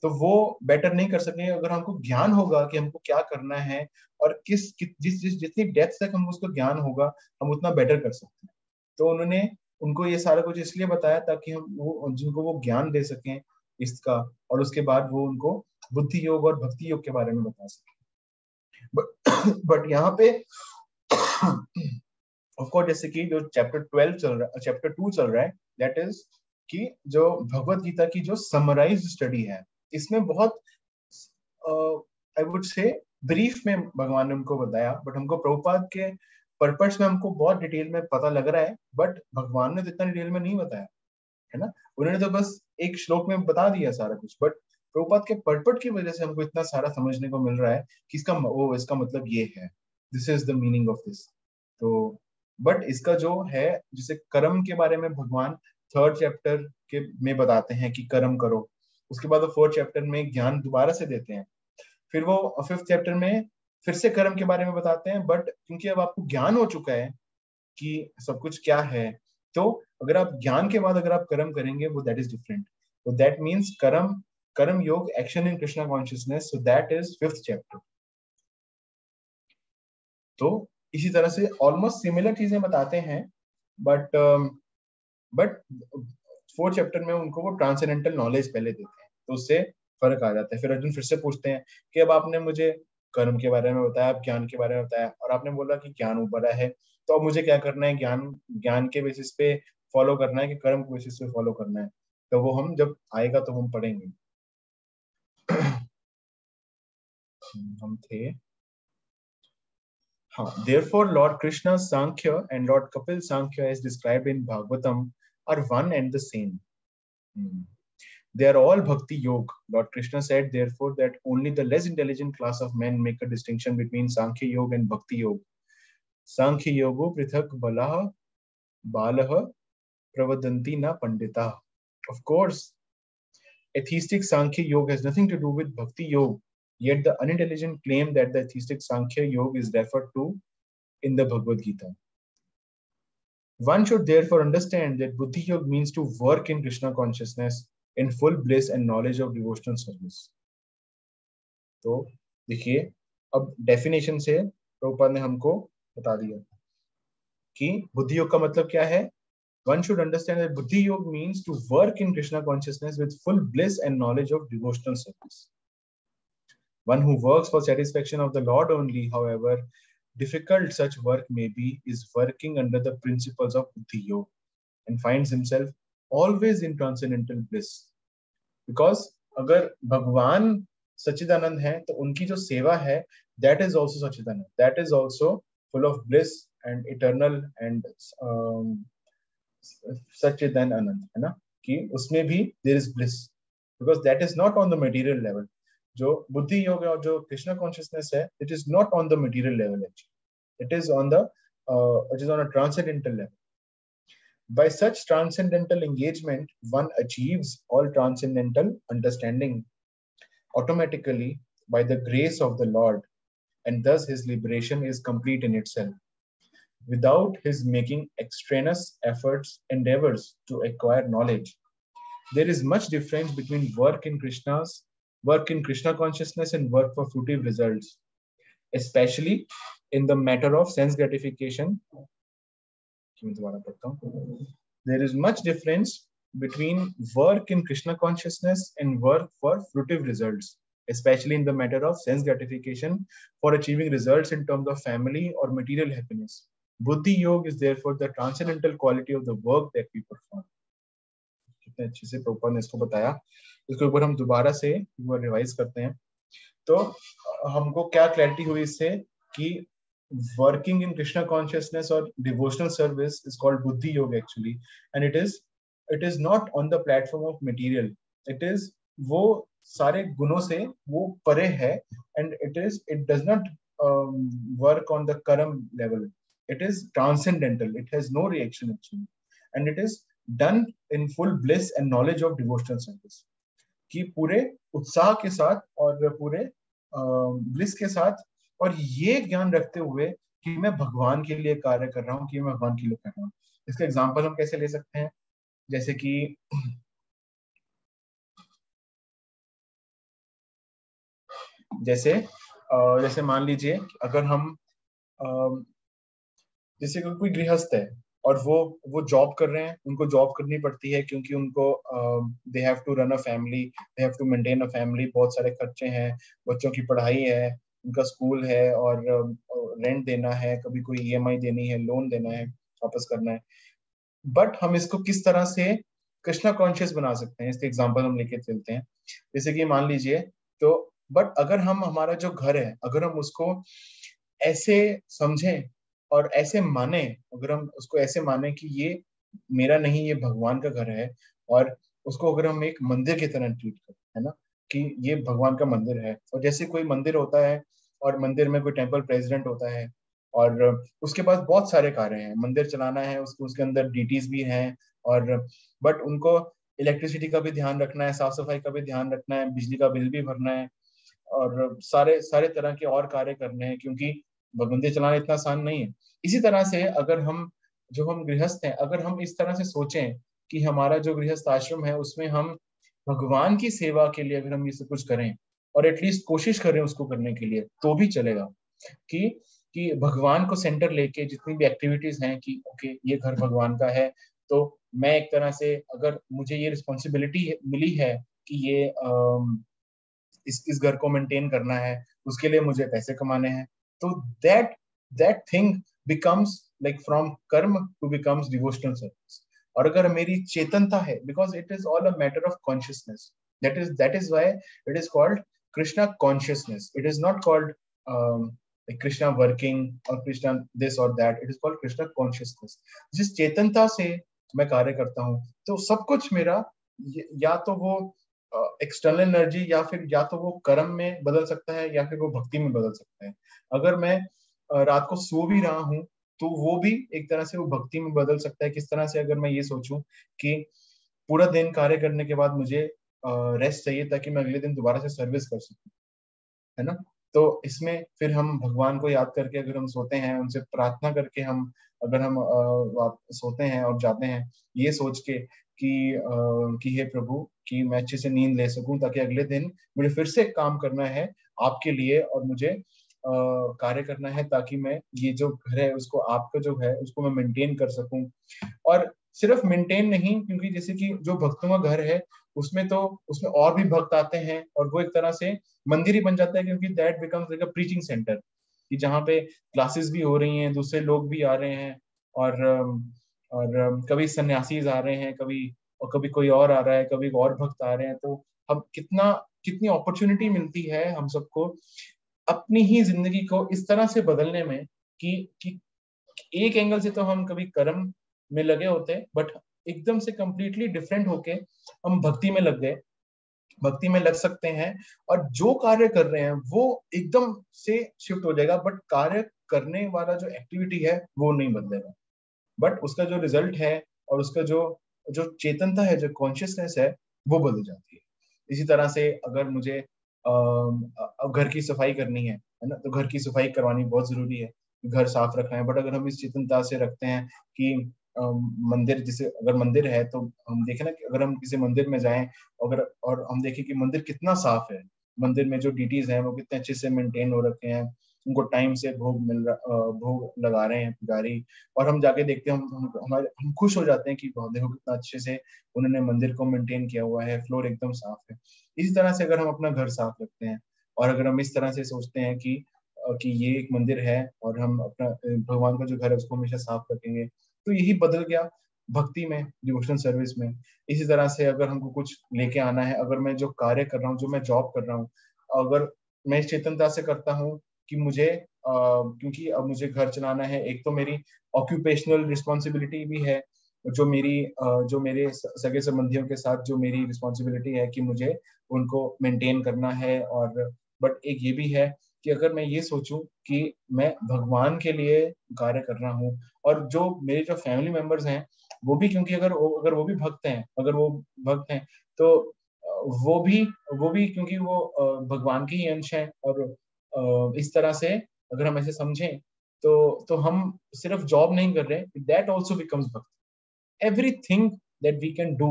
तो वो बेटर नहीं कर सकेंगे। अगर हमको ज्ञान होगा कि हमको क्या करना है और जितनी डेप्थ तक हम उसको ज्ञान होगा, हम उतना बेटर कर सकते हैं। तो उन्होंने उनको ये सारा कुछ इसलिए बताया ताकि हम वो जिनको वो ज्ञान दे सकें इसका, और उसके बाद वो उनको बुद्धि योग और भक्ति योग के बारे में बता सकें। बट यहाँ पे ऑफ कोर्स जैसे कि जो चैप्टर 12 चल रहा है, चैप्टर 2 चल रहा है, दैट इज कि जो भगवत गीता की जो समराइज्ड स्टडी है, इसमें बहुत आई वुड से ब्रीफ में भगवान ने उनको बताया, बट हमको प्रभुपाद के पर्पस में हमको बहुत डिटेल में पता लग रहा है, बट भगवान ने तो इतना डिटेल में नहीं बताया, है ना। उन्होंने तो बस एक श्लोक में बता दिया सारा कुछ, बट प्रभुपाद के पर्पट की वजह से हमको इतना सारा समझने को मिल रहा है कि इसका मतलब ये है, this is the meaning of this. तो बट इसका जो है, जैसे कर्म के बारे में भगवान 3rd चैप्टर के में बताते हैं कि कर्म करो, उसके बाद वो 4th चैप्टर में ज्ञान दोबारा से देते हैं, फिर वो 5th चैप्टर में फिर से कर्म के बारे में बताते हैं। बट क्योंकि अब आपको ज्ञान हो चुका है कि सब कुछ क्या है, तो अगर आप ज्ञान के बाद अगर आप कर्म करेंगे, वो दैट इज डिफरेंट। तो दैट मीन्स कर्म योग action in Krishna consciousness, so that is 5th chapter. तो इसी तरह से ऑलमोस्ट सिमिलर चीजें बताते हैं, बट 4th चैप्टर में उनको वो ट्रांसेंडेंटल नॉलेज पहले देते हैं, तो उससे फर्क आ जाता है। फिर अर्जुन फिर से पूछते हैं कि अब आपने मुझे कर्म के बारे में बताया, आप ज्ञान के बारे में बताया, और आपने बोला कि ज्ञान ऊपर है, तो अब मुझे क्या करना है? ज्ञान के बेसिस पे फॉलो करना है कि कर्म के बेसिस पे फॉलो करना है? तो वो हम जब आएगा तो हम पढ़ेंगे। हम थे therefore Lord Krishna's Sankhya and Lord Kapil's Sankhya as described in Bhagavatam are one and the same. They are all bhakti yoga. Lord Krishna said therefore that only the less intelligent class of men make a distinction between Sankhya yoga and bhakti yoga. Sankhya yoga prithak balah pravadanti na pandita. Of course, atheistic Sankhya yoga has nothing to do with bhakti yoga. Yet the unintelligent claim that the atheistic Sankhya yoga is referred to in the Bhagavad Gita. One should therefore understand that Buddhi Yoga means to work in Krishna consciousness in full bliss and knowledge of devotional service. तो देखिए, अब डेफिनेशन से प्रभुपाद ने हमको बता दिया कि बुद्धि योग का मतलब क्या है. One should understand that Buddhi Yoga means to work in Krishna consciousness with full bliss and knowledge of devotional service. One who works for satisfaction of the Lord only, however difficult such work may be, is working under the principles of Buddhi Yoga and finds himself always in transcendental bliss. Because अगर भगवान सच्चिदानंद है तो उनकी जो सेवा है, that is also Sachchidanand, that is also full of bliss and eternal and सच्चिदानंद आनंद, है ना, कि उसमें भी there is bliss, because that is not on the material level. जो बुद्धि योग और जो कृष्णा कॉन्शियसनेस है, it is not on the material level actually. It is on a transcendental level. By such transcendental engagement, one achieves all transcendental understanding automatically by the grace of the Lord, and thus his liberation is complete in itself, without his making extraneous endeavors to acquire knowledge. There is much difference between work in Krishna consciousness and work for fruitive results, especially in the matter of sense gratification. There is much difference between work in Krishna consciousness and work for fruitive results, especially in the matter of sense gratification for achieving results in terms of family or material happiness. Buddhi Yoga is therefore the transcendental quality of the work that we perform. कितने अच्छे से प्रभुपाद ने इसको बताया. इसके ऊपर हम दोबारा से रिवाइज करते हैं. तो हमको क्या क्लैरिटी हुई इससे कि working in Krishna consciousness or devotional service is called Buddhi Yoga actually, and it is not on the platform of material. It is वो सारे गुणों से वो परे है, and it does not work on the karam level. It is transcendental. It has no reaction actually, and it is done in full bliss and knowledge of devotional service. कि पूरे उत्साह के साथ और पूरे ब्लिस के साथ, और ये ज्ञान रखते हुए कि मैं भगवान के लिए कार्य कर रहा हूँ, कि मैं भगवान के लिए कर रहा हूँ. इसका एग्जांपल हम कैसे ले सकते हैं? जैसे कि जैसे मान लीजिए अगर हम जैसे कोई गृहस्थ है और वो जॉब कर रहे हैं, उनको जॉब करनी पड़ती है क्योंकि उनको they have to run a family, they have to maintain a family. बहुत सारे खर्चे हैं, बच्चों की पढ़ाई है, उनका स्कूल है, और रेंट देना है, कभी कोई ईएमआई देनी है, लोन देना है, वापस करना है. बट हम इसको किस तरह से कृष्णा कॉन्शियस बना सकते हैं, इसके एग्जांपल हम लेके चलते हैं. जैसे कि मान लीजिए तो, बट अगर हम हमारा जो घर है, अगर हम उसको ऐसे समझें और ऐसे माने, अगर हम उसको ऐसे माने कि ये मेरा नहीं, ये भगवान का घर है, और उसको अगर हम एक मंदिर की तरह ट्रीट करें, है ना, कि ये भगवान का मंदिर है. और जैसे कोई मंदिर होता है और मंदिर में कोई टेम्पल प्रेसिडेंट होता है और उसके पास बहुत सारे कार्य हैं, मंदिर चलाना है उसको, उसके अंदर डीटीज भी हैं, और बट उनको इलेक्ट्रिसिटी का भी ध्यान रखना है, साफ सफाई का भी ध्यान रखना है, बिजली का बिल भी भरना है, और सारे सारे तरह के और कार्य करने हैं, क्योंकि मंदिर चलाना इतना आसान नहीं है. इसी तरह से अगर हम गृहस्थ हैं, अगर हम इस तरह से सोचें कि हमारा जो गृहस्थ आश्रम है उसमें हम भगवान की सेवा के लिए अगर हम ये सब कुछ करें और एटलीस्ट कोशिश करें उसको करने के लिए, तो भी चलेगा. कि भगवान को सेंटर लेके जितनी भी एक्टिविटीज हैं, कि ओके ये घर भगवान का है, तो मैं एक तरह से, अगर मुझे ये रिस्पॉन्सिबिलिटी मिली है कि ये इस घर को मेंटेन करना है, उसके लिए मुझे पैसे कमाने हैं, तो that thing becomes like from कर्म to becomes devotional service. और अगर मेरी चेतनता है, because it is all a matter of consciousness, that is why it is called Krishna consciousness. It is not called like Krishna working or Krishna this or that. It is called Krishna consciousness. जिस चेतनता से मैं कार्य करता हूँ, तो सब कुछ मेरा या तो वो एक्सटर्नल एनर्जी, या तो वो कर्म में बदल सकता है, या फिर वो भक्ति में बदल सकता है. अगर मैं रात को सो भी रहा हूँ तो वो भी एक तरह से वो भक्ति में बदल सकता है. किस तरह से? अगर मैं ये सोचूं कि पूरा दिन कार्य करने के बाद मुझे रेस्ट चाहिए ताकि मैं अगले दिन दोबारा से सर्विस कर सकूं, है ना. तो इसमें फिर हम भगवान को याद करके अगर हम सोते हैं, उनसे प्रार्थना करके हम अगर हम सोते हैं और जाते हैं ये सोच के कि हे प्रभु कि मैं अच्छे से नींद ले सकूं, ताकि अगले दिन मुझे फिर से काम करना है आपके लिए, और मुझे कार्य करना है ताकि मैं ये जो घर है उसको, आपका जो है उसको मैं मेंटेन कर सकूं। और सिर्फ मेंटेन नहीं, क्योंकि जैसे कि जो भक्तों का घर है उसमें और भी भक्त आते हैं, और वो एक तरह से मंदिर ही बन जाता है, क्योंकि that becomes like a preaching centre, कि जहाँ पे क्लासेस भी हो रही हैं, दूसरे लोग भी आ रहे हैं, और कभी सन्यासीज आ रहे हैं, कभी कोई और आ रहा है, कभी और भक्त आ रहे हैं। तो हम कितनी अपॉर्चुनिटी मिलती है हम सबको अपनी ही जिंदगी को इस तरह से बदलने में, कि एक एंगल से तो हम कभी कर्म में लगे होते, बट एकदम से कंप्लीटली डिफरेंट होके हम भक्ति में लग गए, भक्ति में लग सकते हैं, और जो कार्य कर रहे हैं वो एकदम से शिफ्ट हो जाएगा, बट कार्य करने वाला जो एक्टिविटी है वो नहीं बदलेगा, बट उसका जो रिजल्ट है और उसका जो जो चेतनता है, जो कॉन्शियसनेस है, वो बदल जाती है। इसी तरह से अगर मुझे घर की सफाई करनी है ना, तो घर की सफाई करवानी बहुत जरूरी है, घर साफ रखना है, बट अगर हम इस चेतनता से रखते हैं कि मंदिर, जैसे अगर मंदिर है तो हम देखें ना कि अगर हम किसी मंदिर में जाएं, अगर और हम देखें कि मंदिर कितना साफ है, मंदिर में जो डीटीज हैं वो कितने अच्छे से मेंटेन हो रखे हैं, उनको टाइम से भोग लगा रहे हैं पुजारी, और हम जाके देखते हैं, हम खुश हो जाते हैं कि देखो कितना अच्छे से उन्होंने मंदिर को मेंटेन किया हुआ है, फ्लोर एकदम साफ है। इसी तरह से अगर हम अपना घर साफ रखते हैं, और अगर हम इस तरह से सोचते हैं कि ये एक मंदिर है और हम अपना भगवान का जो घर है उसको हमेशा साफ रखेंगे, तो यही बदल गया भक्ति में, डिवोशनल सर्विस में। इसी तरह से अगर हमको कुछ लेके आना है, अगर मैं जो कार्य कर रहा हूँ, जो मैं जॉब कर रहा हूँ, अगर मैं इस चेतनता से करता हूँ कि मुझे क्योंकि अब मुझे घर चलाना है, एक तो मेरी ऑक्यूपेशनल रिस्पॉन्सिबिलिटी भी है, जो मेरे सगे संबंधियों के साथ जो मेरी रिस्पॉन्सिबिलिटी है कि मुझे उनको मेंटेन करना है, और बट एक ये भी है कि अगर मैं ये सोचूं कि मैं भगवान के लिए कार्य कर रहा हूँ, और जो मेरे जो फैमिली मेंबर्स हैं वो भी, क्योंकि अगर वो भी भक्त हैं, अगर वो भक्त हैं तो वो भी क्योंकि वो भगवान के ही अंश हैं, और इस तरह से अगर हम ऐसे समझें तो हम सिर्फ जॉब नहीं कर रहे, that also becomes bhakti. Everything that we can do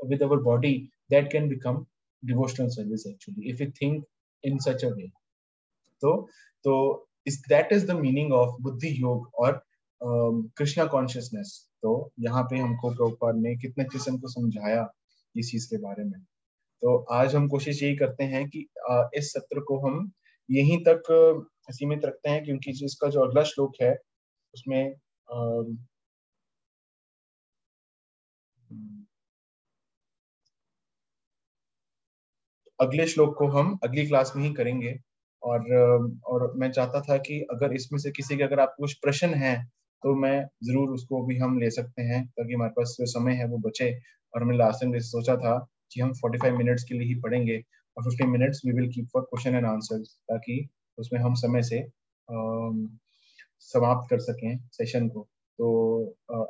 with our body, that can become devotional service actually, if we think in such a way। तो इस that is the meaning of buddhi yoga और कृष्णा कॉन्शियसनेस। तो यहाँ पे हमको प्रभुपाद ने कितने अच्छे से हमको समझाया इस चीज के बारे में। तो आज हम कोशिश यही करते हैं कि इस सत्र को हम यहीं तक सीमित रखते हैं, क्योंकि जिसका जो अगला श्लोक है उसमें अगले श्लोक को हम अगली क्लास में ही करेंगे। और मैं चाहता था कि अगर इसमें से किसी के अगर आपको कुछ प्रश्न है तो मैं जरूर उसको भी हम ले सकते हैं, ताकि हमारे पास जो समय है वो बचे। और हमने लास्ट टाइम जैसे सोचा था कि हम 45 मिनट्स के लिए ही पढ़ेंगे, और 15 minutes we will keep for question and answers, ताकि उसमें हम समय से समाप्त कर सकें सेशन को। तो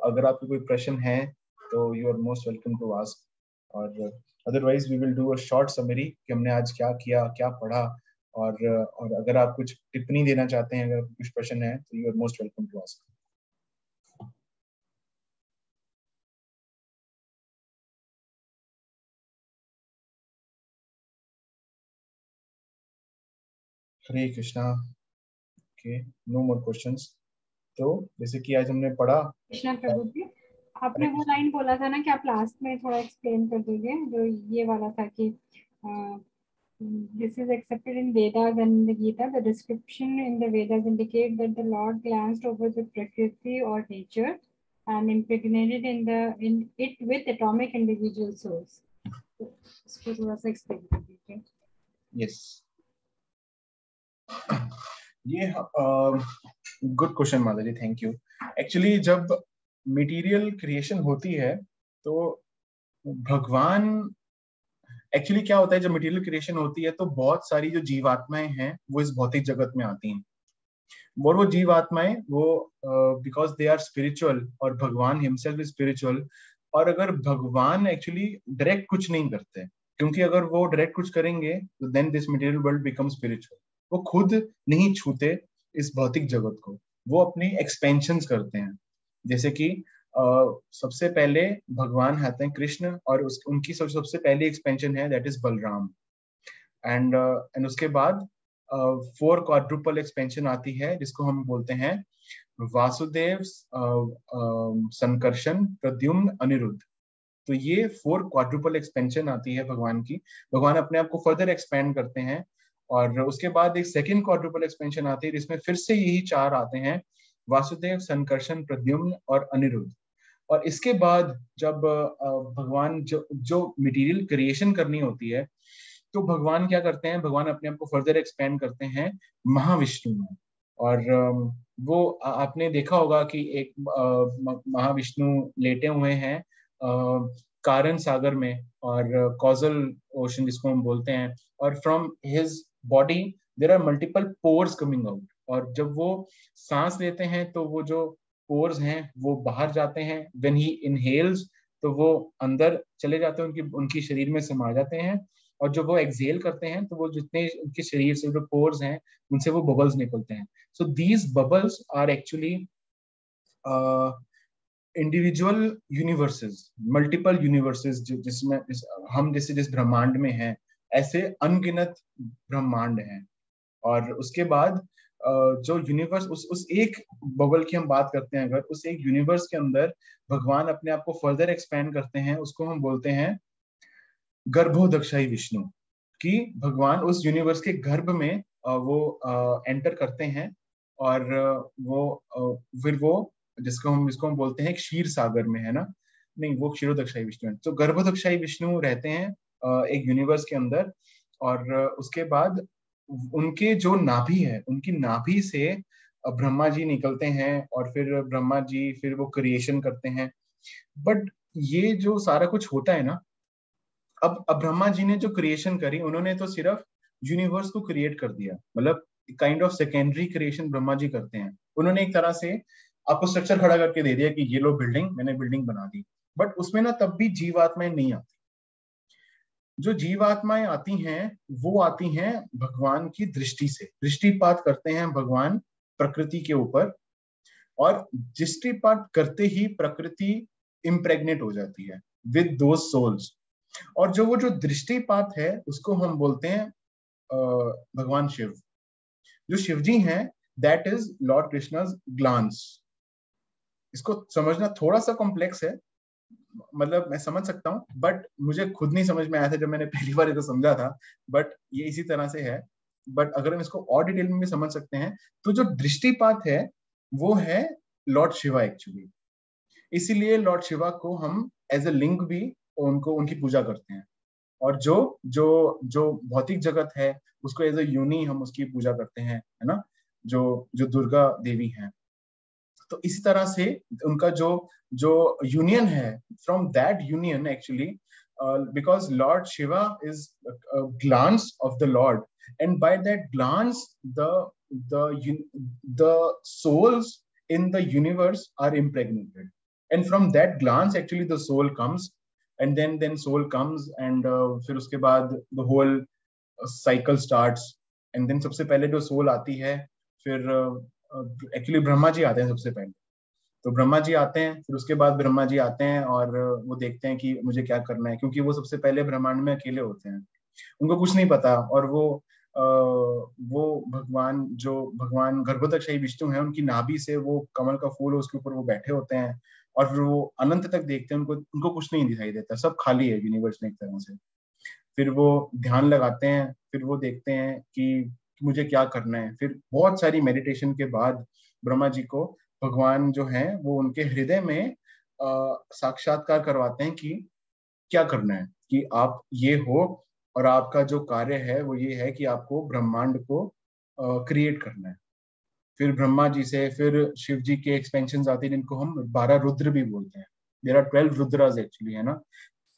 अगर आपको कोई प्रश्न है तो you are most welcome to ask, और otherwise we will do a short summary कि हमने आज क्या किया, क्या पढ़ा। और अगर आप कुछ टिप्पणी देना चाहते हैं, अगर कुछ प्रश्न है तो you are most welcome to ask. Hare Krishna. Okay, no more questions. तो जैसे कि आज हमने पढ़ा, कृष्णा प्रभु जी, आपने वो लाइन बोला था ना कि आप लास्ट में थोड़ा एक्सप्लेन कर दीजिए, जो ये वाला था कि this is accepted in Vedas and the Gita. The description in the Vedas indicate that the Lord glanced over the Prakriti or nature and impregnated in it with atomic individual souls. इसको थोड़ा सा एक्सप्लेन कर दीजिए। यस, ये गुड क्वेश्चन माता जी, थैंक यू। एक्चुअली जब मटेरियल क्रिएशन होती है तो भगवान, एक्चुअली क्या होता है जब मटेरियल क्रिएशन होती है तो बहुत सारी जो जीवात्माएं हैं वो इस भौतिक जगत में आती हैं, और वो जीवात्माएं वो बिकॉज दे आर स्पिरिचुअल और भगवान हिमसेल्फ इज स्पिरिचुअल। और अगर भगवान एक्चुअली डायरेक्ट कुछ नहीं करते, क्योंकि अगर वो डायरेक्ट कुछ करेंगे तो then this material world become spiritual. वो खुद नहीं छूते इस भौतिक जगत को, वो अपनी एक्सपेंशंस करते हैं। जैसे कि सबसे पहले भगवान आते हैं कृष्ण, और उनकी सबसे पहली एक्सपेंशन है दैट इज बलराम। एंड उसके बाद 4 क्वाड्रुपल एक्सपेंशन आती है जिसको हम बोलते हैं वासुदेव, संकर्षण, प्रद्युम्न, अनिरुद्ध। तो ये 4 क्वाड्रुपल एक्सपेंशन आती है भगवान की। भगवान अपने आप को फर्दर एक्सपेंड करते हैं, और उसके बाद एक सेकंड क्वाड्रुपल एक्सपेंशन आती है जिसमें फिर से यही 4 आते हैं, वासुदेव, संकर्षण, प्रद्युम्न और अनिरुद्ध। और इसके बाद जब भगवान जो मटेरियल क्रिएशन करनी होती है, तो भगवान क्या करते हैं, भगवान अपने आप को फर्दर एक्सपेंड करते हैं महाविष्णु में। और वो आपने देखा होगा कि एक महाविष्णु लेटे हुए हैं कारण सागर में, और कॉजल ओशन जिसको हम बोलते हैं, और from his body there are multiple pores coming out. और जब वो सांस लेते हैं तो वो जो पोर्स हैं वो बाहर जाते हैं, व्हेन ही इनहेल्स तो वो अंदर चले जाते हैं, उनकी उनकी शरीर में समा जाते हैं। और जब वो एक्सहेल करते हैं तो वो जितने उनके शरीर से जो पोर्स हैं उनसे वो बबल्स निकलते हैं। So these bubbles are actually individual universes, multiple universes, जिसमें हम जैसे जिस ब्रह्मांड में हैं ऐसे अनगिनत ब्रह्मांड हैं। और उसके बाद जो यूनिवर्स, उस एक बबल की हम बात करते हैं, अगर उस एक यूनिवर्स के अंदर भगवान अपने आप को फर्दर एक्सपेंड करते हैं, उसको हम बोलते हैं गर्भोदक्षाई विष्णु। कि भगवान उस यूनिवर्स के गर्भ में वो एंटर करते हैं, और फिर वो जिसको हम बोलते हैं क्षीर सागर में, है ना, नहीं वो क्षीरोदक्षाई विष्णु है। तो गर्भोदक्षाई विष्णु रहते हैं एक यूनिवर्स के अंदर। और उसके बाद उनके जो नाभि है, उनकी नाभि से ब्रह्मा जी निकलते हैं, और फिर ब्रह्मा जी फिर वो क्रिएशन करते हैं। बट ये जो सारा कुछ होता है ना, अब ब्रह्मा जी ने जो क्रिएशन करी, उन्होंने तो सिर्फ यूनिवर्स को क्रिएट कर दिया, मतलब kind of secondary creation Brahma ji करते हैं। उन्होंने एक तरह से आपको स्ट्रक्चर खड़ा करके दे दिया कि ये लो बिल्डिंग, मैंने बिल्डिंग बना दी। बट उसमें ना तब भी जीवात्माएं नहीं आती। जो जीवात्माएं आती हैं वो आती हैं भगवान की दृष्टि से, दृष्टिपात करते हैं भगवान प्रकृति के ऊपर, और दृष्टिपात करते ही प्रकृति इम्प्रेग्नेट हो जाती है विद दोज सोल्स। और जो दृष्टिपात है उसको हम बोलते हैं भगवान शिव। जो शिव जी हैं दैट इज लॉर्ड कृष्णा's ग्लांस। इसको समझना थोड़ा सा कॉम्प्लेक्स है, मतलब मैं समझ सकता हूँ, बट मुझे खुद नहीं समझ में आया था जब मैंने पहली बार इसको समझा था। बट ये इसी तरह से है। बट अगर हम इसको और डिटेल में भी समझ सकते हैं, तो जो दृष्टिपात है वो है लॉर्ड शिवा एक्चुअली। इसीलिए लॉर्ड शिवा को हम एज ए लिंग भी उनकी पूजा करते हैं। और जो जो जो भौतिक जगत है उसको एज ए यूनि हम उसकी पूजा करते हैं, है ना, जो जो दुर्गा देवी हैं। तो इसी तरह से उनका जो जो यूनियन है, from that union actually, because lord Shiva is glance of the lord, and by that glance the souls in the universe are impregnated, and from that glance actually the soul comes, and then soul comes, and फिर उसके बाद the whole cycle starts, and then सबसे पहले जो soul आती है, फिर एक्चुअली ब्रह्मा जी आते हैं सबसे पहले। तो ब्रह्मा जी आते हैं, फिर उसके बाद ब्रह्मा जी आते हैं और वो देखते हैं कि मुझे क्या करना है, क्योंकि वो सबसे पहले ब्रह्मांड में अकेले होते हैं, उनको कुछ नहीं पता। और वो भगवान गर्भोदक्षाई विष्णु है, उनकी नाभि से वो कमल का फूल है उसके ऊपर वो बैठे होते हैं, और फिर वो अनंत तक देखते हैं, उनको कुछ नहीं दिखाई देता, सब खाली है यूनिवर्स में एक तरह से। फिर वो ध्यान लगाते हैं, फिर वो देखते हैं कि मुझे क्या करना है। फिर बहुत सारी मेडिटेशन के बाद ब्रह्मा जी को भगवान जो है वो उनके हृदय में साक्षात्कार करवाते हैं कि क्या करना है, कि आप ये हो, और आपका जो कार्य है वो ये है कि आपको ब्रह्मांड को क्रिएट करना है। फिर ब्रह्मा जी से फिर शिव जी के एक्सपेंशन आते हैं, जिनको हम 12 रुद्र भी बोलते हैं। देयर आर 12 रुद्रास एक्चुअली, है ना।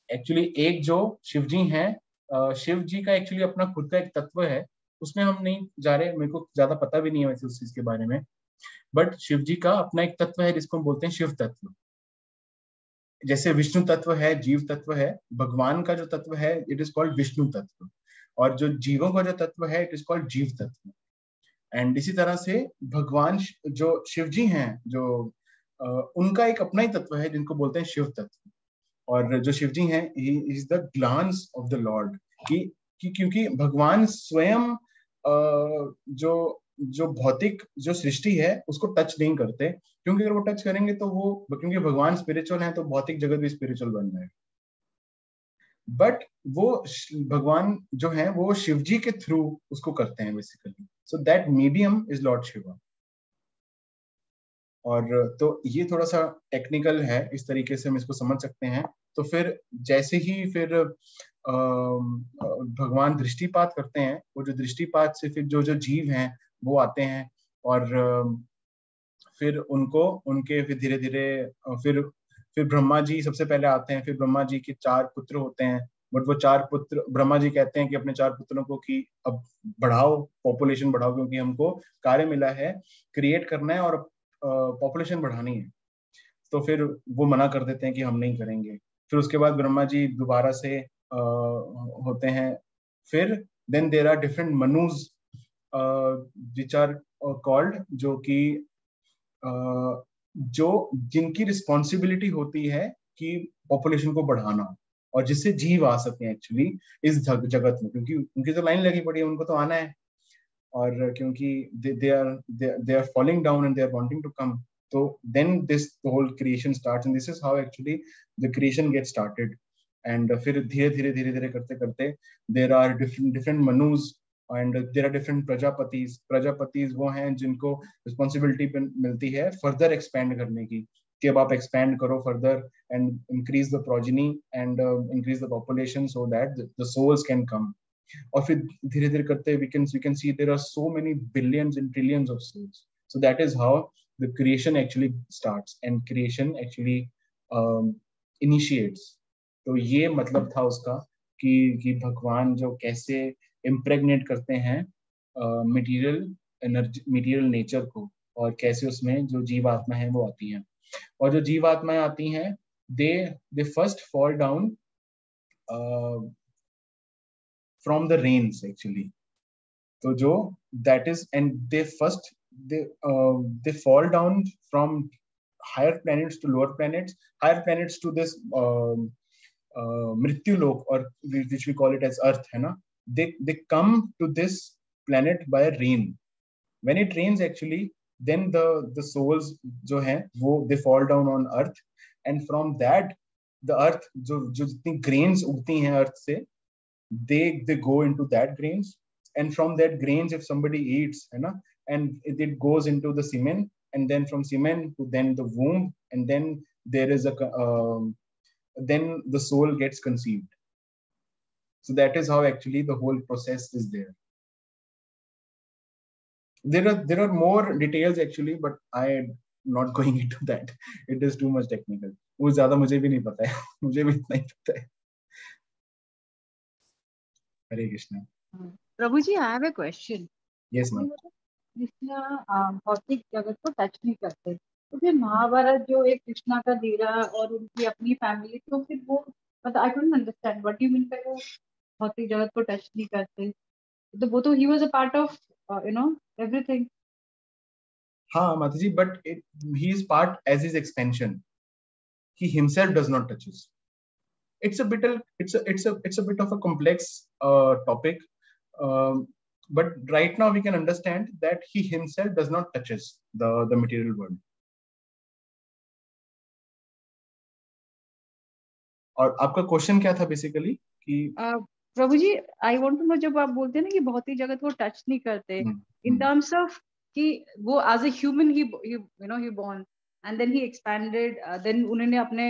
एक्चुअली एक जो शिव जी हैं, शिव जी का एक्चुअली अपना खुद का एक तत्व है, उसमें हम नहीं जा रहे, मेरे को ज्यादा पता भी नहीं है वैसे उस चीज के बारे में। बट शिव जी का अपना एक तत्व है जिसको हम बोलते हैं शिव तत्व। जैसे विष्णु तत्व है, जीव तत्व है, भगवान का जो तत्व है इट इज कॉल्ड विष्णु तत्व, और जो जीवों का जो तत्व है इट इज कॉल्ड जीव तत्व। एंड इसी तरह से भगवान जो शिव जी हैं, जो उनका एक अपना ही तत्व है जिनको बोलते हैं शिव तत्व। और जो शिव जी हैं he is the glance of the lord, कि क्योंकि भगवान स्वयं जो जो भौतिक जो सृष्टि है उसको टच नहीं करते, क्योंकि अगर वो टच करेंगे तो वो, क्योंकि भगवान स्पिरिचुअल है तो भौतिक जगत भी स्पिरिचुअल बन जाएगा। बट वो भगवान जो है वो शिव जी के थ्रू उसको करते हैं basically, so that medium is Lord Shiva. और तो ये थोड़ा सा टेक्निकल है, इस तरीके से हम इसको समझ सकते हैं। तो फिर जैसे ही फिर भगवान दृष्टिपात करते हैं, वो जो दृष्टिपात से फिर जो जो जीव हैं वो आते हैं, और फिर उनको उनके फिर धीरे धीरे फिर ब्रह्मा जी सबसे पहले आते हैं। फिर ब्रह्मा जी के 4 पुत्र होते हैं, बट वो 4 पुत्र, ब्रह्मा जी कहते हैं कि अपने 4 पुत्रों को कि अब बढ़ाओ, पॉपुलेशन बढ़ाओ, क्योंकि हमको कार्य मिला है क्रिएट करना है और पॉपुलेशन बढ़ानी है। तो फिर वो मना कर देते हैं कि हम नहीं करेंगे। फिर उसके बाद ब्रह्मा जी दोबारा से होते हैं। फिर देन देयर आर डिफरेंट मनुज विच आर कॉल्ड, जो कि जो जिनकी रिस्पॉन्सिबिलिटी होती है कि पॉपुलेशन को बढ़ाना, और जिससे जीव आ सकते हैं एक्चुअली इस जगत में, क्योंकि उनकी तो लाइन लगी पड़ी है, उनको तो आना है। और क्योंकि they are falling down and they are wanting to come, so then the whole creation starts, and this is how actually the creation gets started. And फिर धीरे धीरे करते करते there are different manus, and there are different प्रजापतिज वो हैं जिनको रिस्पॉन्सिबिलिटी मिलती है फर्दर एक्सपेंड करने की, कि अब आप एक्सपेंड करो further and increase the progeny and increase the population so that the souls can come. और फिर धीरे धीरे करते we can see there are so many billions and trillions of souls, so that is how the creation actually starts and creation actually initiates। तो ये मतलब था उसका कि भगवान जो कैसे इम्प्रेग्नेट करते हैं मटेरियल एनर्जी, मटेरियल नेचर को, और कैसे उसमें जो जीवात्मा है वो आती हैं। और जो जीवात्माएं आती हैं they first fall down from the rains actually। तो जो that is, and they fall down from higher planets to lower planets, higher planets to this मृत्यु लोक, or which we call it as earth, है ना। they come to this planet by rain। when it rains actually, then the souls जो हैं वो they fall down on earth, and from that the earth जो जितनी grains उगती हैं earth से, they go into that grains, and from that grains if somebody eats, है ना, and it goes into the semen, and then from semen to then the womb, and then there is then the soul gets conceived। so that is how actually the whole process is there। there are more details actually, but I am not going into that, it is too much technical। वो ज्यादा मुझे भी नहीं पता है मुझे भी इतना ही पता है। हरे कृष्णा। प्रभु जी, I have a question. Yes ma'am. Krishna भौतिक जगत को टच नहीं करते, तो फिर महाभारत जो एक कृष्णा का धीरा और उनकी अपनी फैमिली, तो फिर वो मतलब I don't understand what you mean by वो भौतिक जगत को टच नहीं करते। तो वो तो he was a part of everything. हाँ माता जी, but he is part as his expansion, he himself does not touches। it's a bit of a complex topic, but right now we can understand that he himself does not touches the material world। और आपका क्वेश्चन क्या था बेसिकली कि प्रभु जी, आई वांट टू नो, जब आप बोलते हैं ना कि भौतिक जगत को टच नहीं करते, इन टर्म्स ऑफ कि वो as a human he born and then he expanded, then उन्होंने अपने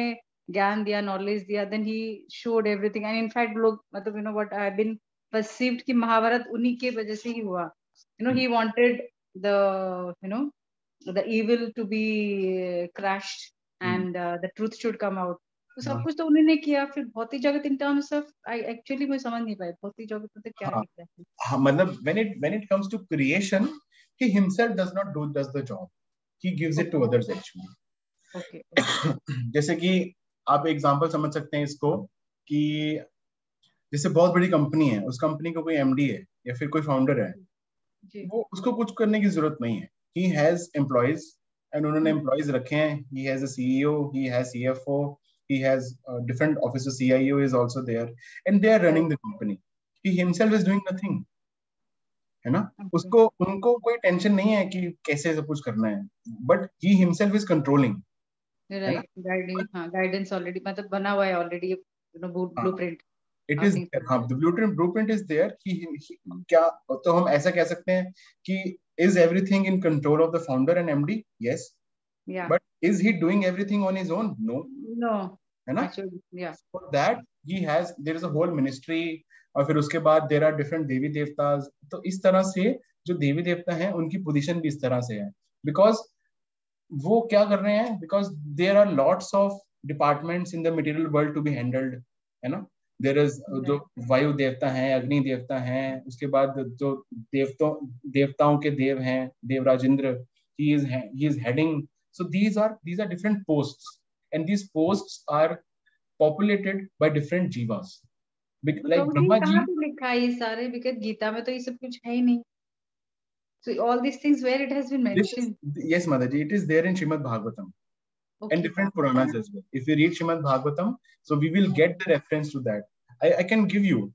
ज्ञान दिया, नॉलेज दिया, then he showed everything, and in fact लोग मतलब what I have been perceived कि महाभारत उन्हीं के वजह से ही हुआ। He wanted the evil to be crashed and the truth should come out. तो सब कुछ तो उन्होंने किया, फिर भौतिक जगत in terms of I actually मैं समझ नहीं पाई भौतिक जगत तो क्या लिखा है। हाँ, मतलब when it comes to creation, he himself does the job, he gives it to others actually। okay। जैसे कि आप एग्जांपल समझ सकते हैं इसको कि जैसे बहुत बड़ी कंपनी है, उस कंपनी का कोई एमडी है या फिर कोई फाउंडर है, जी वो उसको कुछ करने की जरूरत नहीं है. ही हैज एम्प्लॉयज एंड उन्होंने एम्प्लॉयज रखे हैं. He has a CEO, he has CFO, he has different offices. CIO is also there and they are running the company. He himself is doing nothing, है ना. उसको उनको कोई टेंशन नहीं है कि कैसे सब कुछ करना है, but he himself is controlling, है ना. राइट. गाइडिंग, हाँ गाइडेंस ऑलरेडी मतलब बना हुआ है already, you know blueprint. It is, हाँ, the blueprint is there. क्या तो हम ऐसा कह सकते हैं कि is everything in control of the founder and MD? Yes. Yeah. But is he doing everything on his own? No. No. है ना. Actually, yeah. For that he has, there is a whole ministry, और फिर उसके बाद there are different देवी देवतास. तो इस तरह से जो देवी देवता हैं उनकी पोजीशन भी इस तरह से है, because वो क्या कर रहे हैं, because there are lots of departments in the material world to be handled, है ना. there is जो वायु देवता हैं, अग्नि देवता हैं, उसके बाद जो देवताओं के देव हैं, Devraj Indra, he is heading. So these are different posts, and these posts are populated by different jivas. Like Brahma ji, कहाँ पे लिखा है ये सारे? बिकॉज़ गीता में तो ये सब कुछ है ही नहीं. So all these things where it has been mentioned. Yes Mataji, it is there in Srimad Bhagavatam. Okay. And different Puranas as well. If you read Srimad Bhagavatam, so we will get the reference to that. I can give you.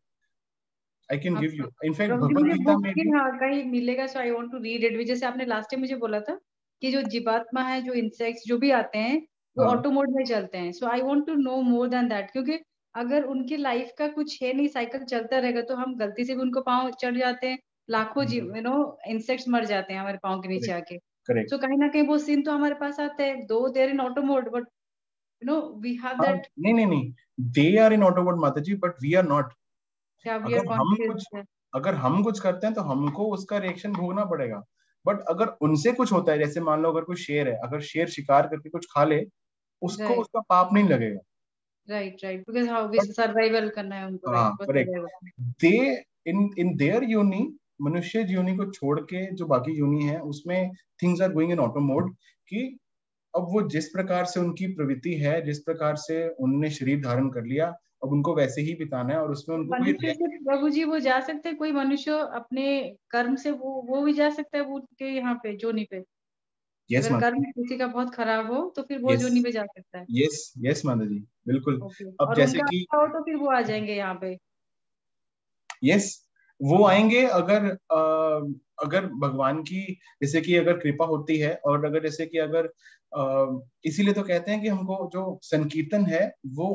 In fact, Bhagavad Gita में भी हाँ कहीं मिलेगा. So I want to read it. जैसे आपने लास्ट टाइम मुझे बोला था कि जो जीवात्मा है, जो इंसेक्ट्स जो भी आते हैं वो ऑटो मोड में चलते हैं. So I want to know more than that, क्योंकि अगर उनकी लाइफ का कुछ है नहीं, साइकिल चलता रहेगा, तो हम गलती से भी उनको पाँव चढ़ जाते हैं, लाखों जीव इंसेक्ट्स मर जाते हैं हमारे पाँव के नीचे आके. So कहीं ना कहीं वो सीन तो हमारे पास आता है, though they're in auto mode, but we have that. नहीं, they are in auto mode Mataji, but we are not. अगर हम कुछ करते हैं तो हमको उसका रिएक्शन भोगना पड़ेगा. बट अगर उनसे कुछ होता है, जैसे मान लो अगर कोई शेर है, अगर शेर शिकार करके कुछ खा ले, उसको उसका पाप नहीं लगेगा. Right, because how we survival करना है उनको. राइट. दे इन देयर योनि, मनुष्य योनि को छोड़ के जो बाकी योनि है, उसमें things are going in auto mode. कि अब वो जिस प्रकार से उनकी प्रवृत्ति है, जिस प्रकार से उन्होंने शरीर धारण कर लिया, अब उनको वैसे ही बिताना है. और उसमें उनको मनुष्य से प्रभु जी वो जा सकते हैं, कोई मनुष्य अपने कर्म से वो भी जा सकता है वो के यहाँ पे जोनी पे. Yes, अगर कर्म किसी का बहुत खराब हो तो फिर वो जोनी पे जा सकता है. यस माता जी, बिल्कुल. अब जैसे कि हो तो फिर वो आ जाएंगे यहाँ पे. यस, वो आएंगे अगर भगवान की जैसे कि अगर कृपा होती है, और अगर जैसे कि अगर इसीलिए तो कहते हैं कि हमको जो संकीर्तन है वो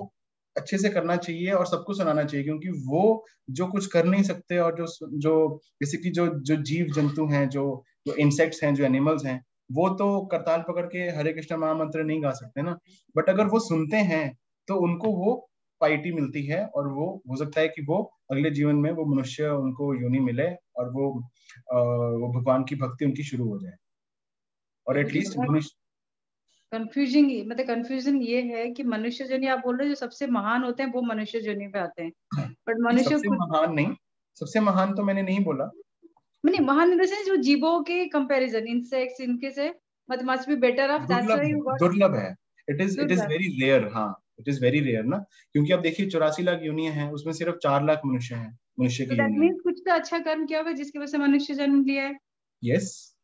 अच्छे से करना चाहिए और सबको सुनाना चाहिए, क्योंकि वो जो कुछ कर नहीं सकते, और जो जैसे कि जो जीव जंतु हैं, जो इंसेक्ट्स हैं, जो एनिमल्स हैं, वो तो करताल पकड़ के हरे कृष्ण महामंत्र नहीं गा सकते ना. बट अगर वो सुनते हैं तो उनको वो पाइटी मिलती है, और वो हो सकता है कि वो अगले जीवन में वो मनुष्य उनको योनि मिले, और वो भगवान की भक्ति उनकी शुरू हो जाए. और एटलीस्ट कंफ्यूजन ये है कि मनुष्य जोनी आप बोल रहे हो जो सबसे महान होते हैं वो मनुष्य जोनी पे आते हैं, बट मनुष्य सबसे महान नहीं, सबसे महान तो मैंने नहीं बोला. नहीं, महान इन द सेंस जो जीवों के कंपैरिजन इंसेक्ट्स इनके से must be better off. That's why you got. दुर्लभ है. It is very rare. हाँ, इट इज वेरी रेयर ना, क्योंकि आप देखिए 84 लाख योनियां हैं, उसमें सिर्फ 4 लाख मनुष्य हैं, मनुष्य की योनि. मींस कुछ तो अच्छा कर्म किया होगा जिसकी वजह से मनुष्य जन्म लिया है. यस.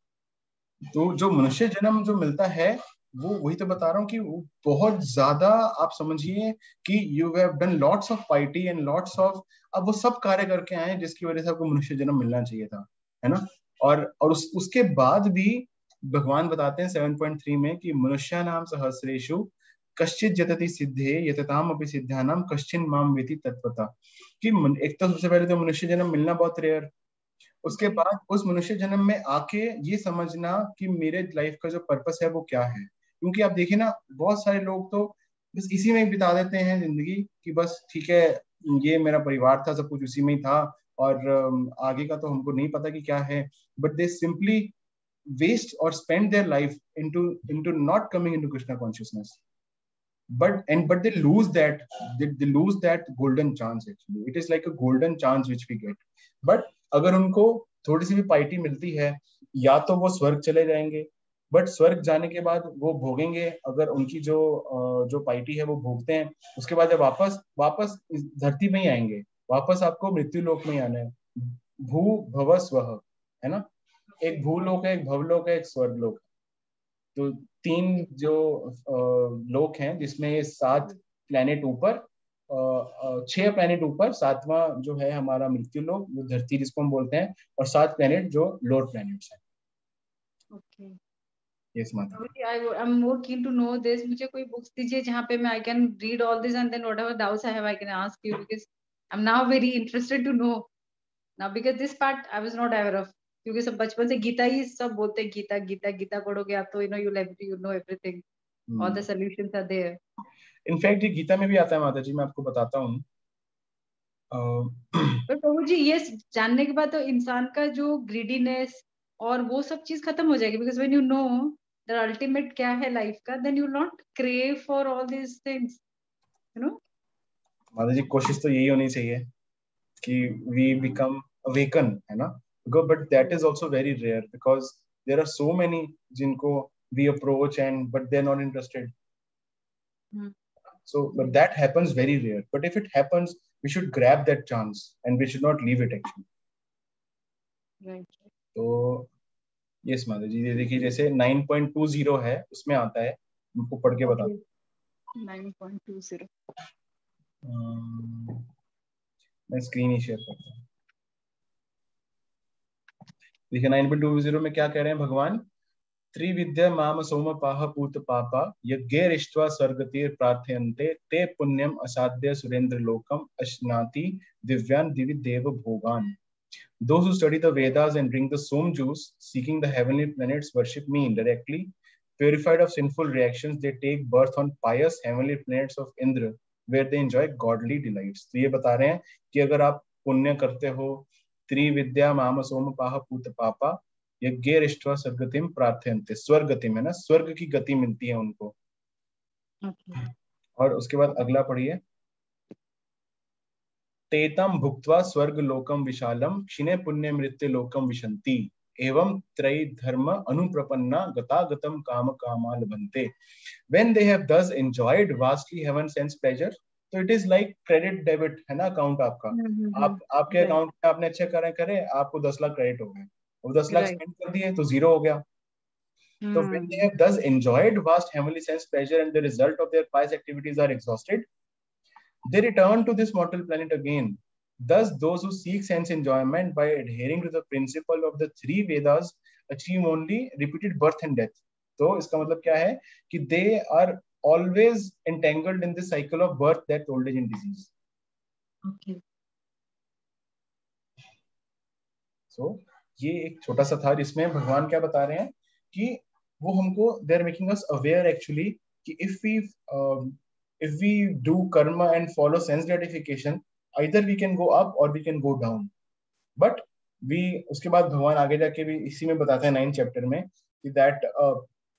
तो जो मनुष्य जन्म जो मिलता है, वो वही तो बता रहा हूँ कि बहुत ज्यादा आप समझिए कि you have done lots of पाइटी and lots of, अब वो सब कार्य करके आए जिसकी वजह से आपको मनुष्य जन्म मिलना चाहिए था, है ना. और उसके बाद भी भगवान बताते हैं 7.3 में कि मनुष्य नाम सहस्रेषु कश्चित जतति सिद्धे यतताम अपि सिद्धानाम कश्चिन माम वेति तत्वता. कि एक तो सबसे पहले तो मनुष्य जन्म मिलना बहुत रेयर, उसके बाद उस मनुष्य जन्म में आके ये समझना कि मेरे लाइफ का जो पर्पस है वो क्या है. क्योंकि आप देखिए ना, बहुत सारे लोग तो बस इसी में बिता देते हैं जिंदगी, कि बस ठीक है ये मेरा परिवार था, सब कुछ उसी में ही था, और आगे का तो हमको नहीं पता कि क्या है. बट दे सिंपली वेस्ट और spend their life into not coming into Krishna consciousness. But they lose that golden chance. Actually it is like a golden chance which we get. But अगर उनको थोड़ी सी भी पाइटी मिलती है, या तो वो स्वर्ग चले जाएंगे, बट स्वर्ग जाने के बाद वो भोगेंगे, अगर उनकी जो पाइटी है वो भोगते हैं, उसके बाद जब वापस वापस इस धरती में ही आएंगे, वापस आपको मृत्यु लोक में ही आना है। भू भव स्वः, है ना, एक भूलोक है, एक भवलोक है, एक स्वर्ग लोक है। तो 3 जो लोक हैं, जिसमें ये 7 प्लेनेट ऊपर, 6 प्लेनेट ऊपर, 7वां जो है हमारा मृत्यु लोक, जो धरती जिसको हम बोलते हैं, और 7 प्लेनेट जो लोअर प्लेनेट्स हैं। Okay. यस माता। I'm more keen to know this. मुझे कोई बुक्स दीजिए जहाँ पे मैं I can read all this and then whatever doubts I have I can ask you, because I'm now very interested to know now, because this part I was not aware of. क्योंकि सब बचपन से गीता ही सब बोलते हैं, गीता गीता गीता पढ़ोगे आप तो you know everything, all the solutions are there. In fact ये गीता में भी आता है माता जी, मैं आपको बताता हूँ। पर प्रभु जी ये जानने के बाद तो इंसान का जो ग्रीडीनेस और वो सब चीज खत्म हो जाएगी, because when you know the ultimate क्या है लाइफ का, then you not crave for all these things, you know. माता जी कोशिश तो यही होनी चाहिए कि वी बिकम अवेकन, है ना, but that is also very rare, because there are so many जिनको we approach and but they are not interested. So, but that happens very rare. But if it happens, we should grab that chance and we should not leave it actually. Right. तो यस माता जी, ये देखिए जैसे 9.20 है, उसमें आता है, आपको पढ़ के बता। 9.20 मैं स्क्रीन ही शेयर करता हूँ। देखिए 9.20 में क्या कह रहे हैं भगवान, त्रिविद्या माम सोमपाह पूत पापा यज्ञैरिष्ट्वा स्वर्गतिर प्रार्थयन्ते ते पुण्यम असाध्य सुरेंद्र लोकम अश्नाति दिव्यान दिवि देव भोगान। Those who study the Vedas and drink the som juice, seeking the heavenly planets, worship me indirectly. Purified of sinful reactions, they take birth on pious heavenly planets of Indra, where they enjoy godly delights. तो ये बता रहे हैं कि अगर आप पुण्य करते हो, त्रिविद्या माम सोम पाह पूत पापा यज्ञैरिष्ट्वा स्वर्गतिम प्रार्थयन्ते, स्वर्गतिम है ना, स्वर्ग की गति मिलती है उनको। और उसके बाद अगला पढ़िए, तेतम भुक्त्वा स्वर्ग लोकम विशालम क्षिणे पुण्य मृत्यु लोकम विशन्ति एवं त्रय धर्म अनुप्रपन्ना गतागतम काम कामा लभन्ते। When they have thus enjoyed vastly heaven sense pleasure, तो it is like credit debit, है ना, अकाउंट आपका। आपके अकाउंट में आपने अच्छे करे आपको 10 लाख क्रेडिट हो गए, और 10 लाख स्पेंड कर दिए तो 0 हो गया। तो when they have thus enjoyed vast heavenly sense pleasure and the result of their pious activities are exhausted, they return to this mortal planet again. Thus, those who seek sense enjoyment by adhering to the principle of the 3 Vedas achieve only repeated birth and death. तो इसका मतलब क्या है कि they are always entangled in this cycle of birth, death, old age and disease. Okay. So ये एक छोटा सा था जिसमें भगवान क्या बता रहे हैं कि वो हमको they are making us aware actually कि if we do karma and follow sense gratification, either we can go up or we can go down. But उसके बाद भगवान आगे जाके भी इसी में बताते हैं 9th चैप्टर में कि that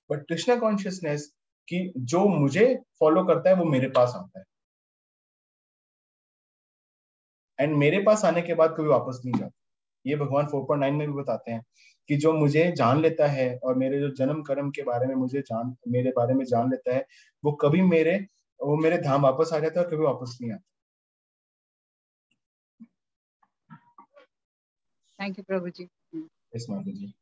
but कृष्णा कॉन्शियसनेस कि जो मुझे फॉलो करता है वो मेरे पास आता है, एंड मेरे पास आने के बाद कभी वापस नहीं जाता। ये भगवान 4.9 में भी बताते हैं कि जो मुझे जान लेता है और मेरे जो जन्म कर्म के बारे में मेरे बारे में जान लेता है, वो कभी मेरे धाम वापस आ जाता है और कभी वापस नहीं आता। थैंक यू प्रभु जी। यस माता जी।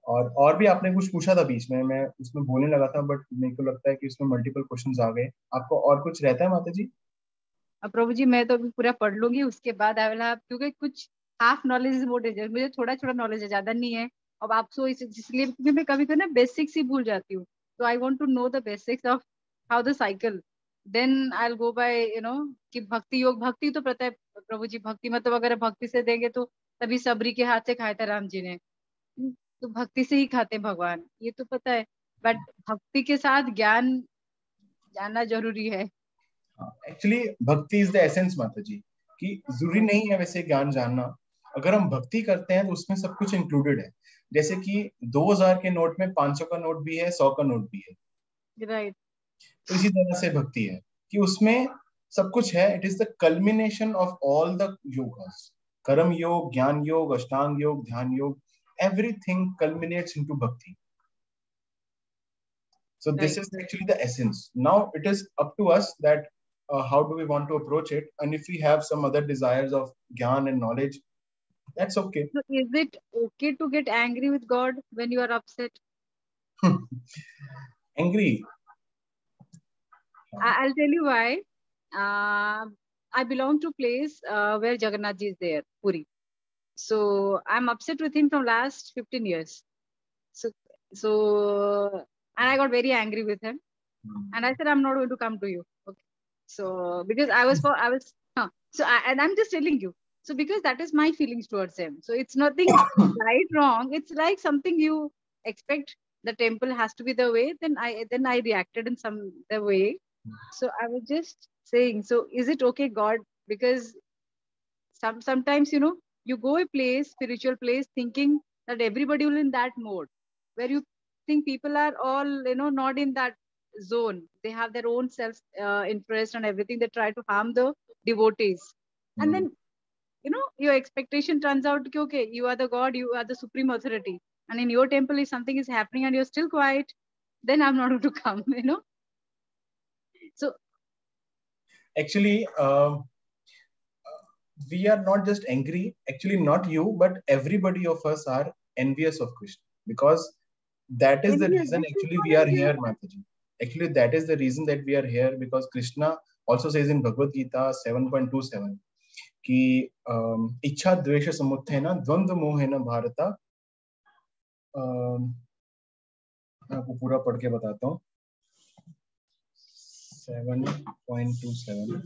और भी आपने कुछ पूछा था बीच में, मैं उसमें बोलने लगा था, बट मेरे को लगता है कि उसमें मल्टीपल क्वेश्चंस आ गए। आपको और कुछ रहता है माता जी? अब प्रभु जी मैं तो अभी पूरा पढ़ लूंगी, उसके बाद आई विल हैव, क्योंकि कुछ half knowledge is what is, मुझे थोड़ा थोड़ा नॉलेज है, ज्यादा नहीं है। अब आपको इसलिए क्योंकि मैं कभी ना बेसिक्स ही भूल जाती हूँ, तो I want to know the basics of how the cycle, then I will go by कि भक्ति योग। भक्ति तो पता है प्रभु जी, भक्ति मतलब अगर भक्ति से देंगे तो तभी सबरी के हाथ से खाया था राम जी ने, तो भक्ति से ही खाते भगवान, ये तो पता है। बट भक्ति के साथ ज्ञान जानना जरूरी है। एक्चुअली भक्ति इज द एसेंस माता जी, कि जरूरी नहीं है वैसे ज्ञान जानना। अगर हम भक्ति करते हैं तो उसमें सब कुछ इंक्लूडेड है। जैसे कि 2000 के नोट में 500 का नोट भी है, 100 का नोट भी है, राइट। तो इसी तरह से भक्ति है कि उसमें सब कुछ है। It is the culmination of all the yogas, karma yoga, jnana yoga, ashtanga yoga, dhyana yoga, everything culminates into bhakti. So this Right. is actually the essence. Now it is up to us that how do we want to approach it, and if we have some other desires of gyan and knowledge, that's okay. So is it okay to get angry with God when you are upset? Angry. I'll tell you why. I belong to a place where Jagannath Ji is there, Puri. So I'm upset with him from last 15 years. So and I got very angry with him, and I said I'm not going to come to you. Okay. So because and I'm just telling you. So because that is my feelings towards him. So it's nothing right, wrong. It's like something you expect. The temple has to be the way. Then I reacted in some the way. So I was just saying. So is it okay, God? Because sometimes you go a place, spiritual place, thinking that everybody will in that mode where you think people are all not in that zone. They have their own self interest and everything. They try to harm the devotees, and then your expectation turns out okay, you are the God, you are the supreme authority, and in your temple if something is happening and you're still quiet, then I'm not going to come. So actually we are not just angry, actually not you, but everybody of us are envious of Krishna, because that is the reason actually we are here, Mataji. Actually that is the reason that we are here, because Krishna also says in Bhagavad Gita 7.27 कि इच्छा द्वेष समुत्थेन द्वंद्व मोहेन भारत, आपको पूरा पढ़ के बताता हूँ 7.27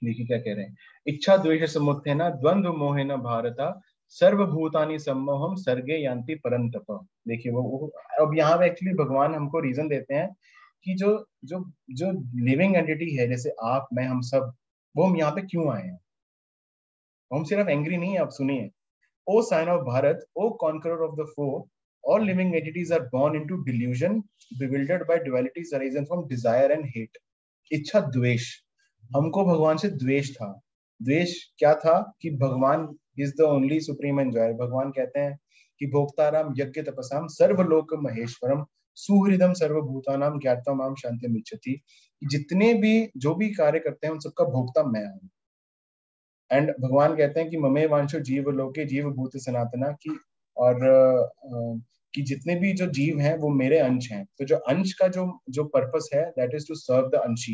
देखिए क्या कह रहे हैं, इच्छा द्वेष समुत्थेन द्वंद्व मोहेन भारत सर्वभूतानि सम्मोहम सर्गे यान्ति परंतप। देखिए वो अब यहाँ पे एक्चुअली भगवान हमको रीजन देते हैं कि जो जो जो लिविंग एंटिटी है, जैसे आप, मैं, हम सब, वो हम यहाँ पे क्यों आए हैं। हम सिर्फ एंग्री नहीं है, आप सुनिए। O son of Bharat, O conqueror of the foe, all living entities are born into delusion, bewildered by dualities arising from desire and hate. इच्छा द्वेष, हमको भगवान से द्वेष था। द्वेष क्या था कि भगवान is the only supreme enjoyer. भगवान कहते हैं कि भोक्ताराम यज्ञ तपसाम सर्वलोक महेश्वरम सुहृदम सर्वभूतानाम ज्ञात्वा माम शांतिम इच्छति। जितने भी जो भी कार्य करते हैं उन सबका भोक्ता मैं हूँ। एंड भगवान कहते हैं कि ममे वांशो जीव लोके जीव भूत सनातना की, और कि जितने भी जो जीव हैं वो मेरे अंश हैं। तो जो अंश का जो पर्पस है that is to serve the anshi,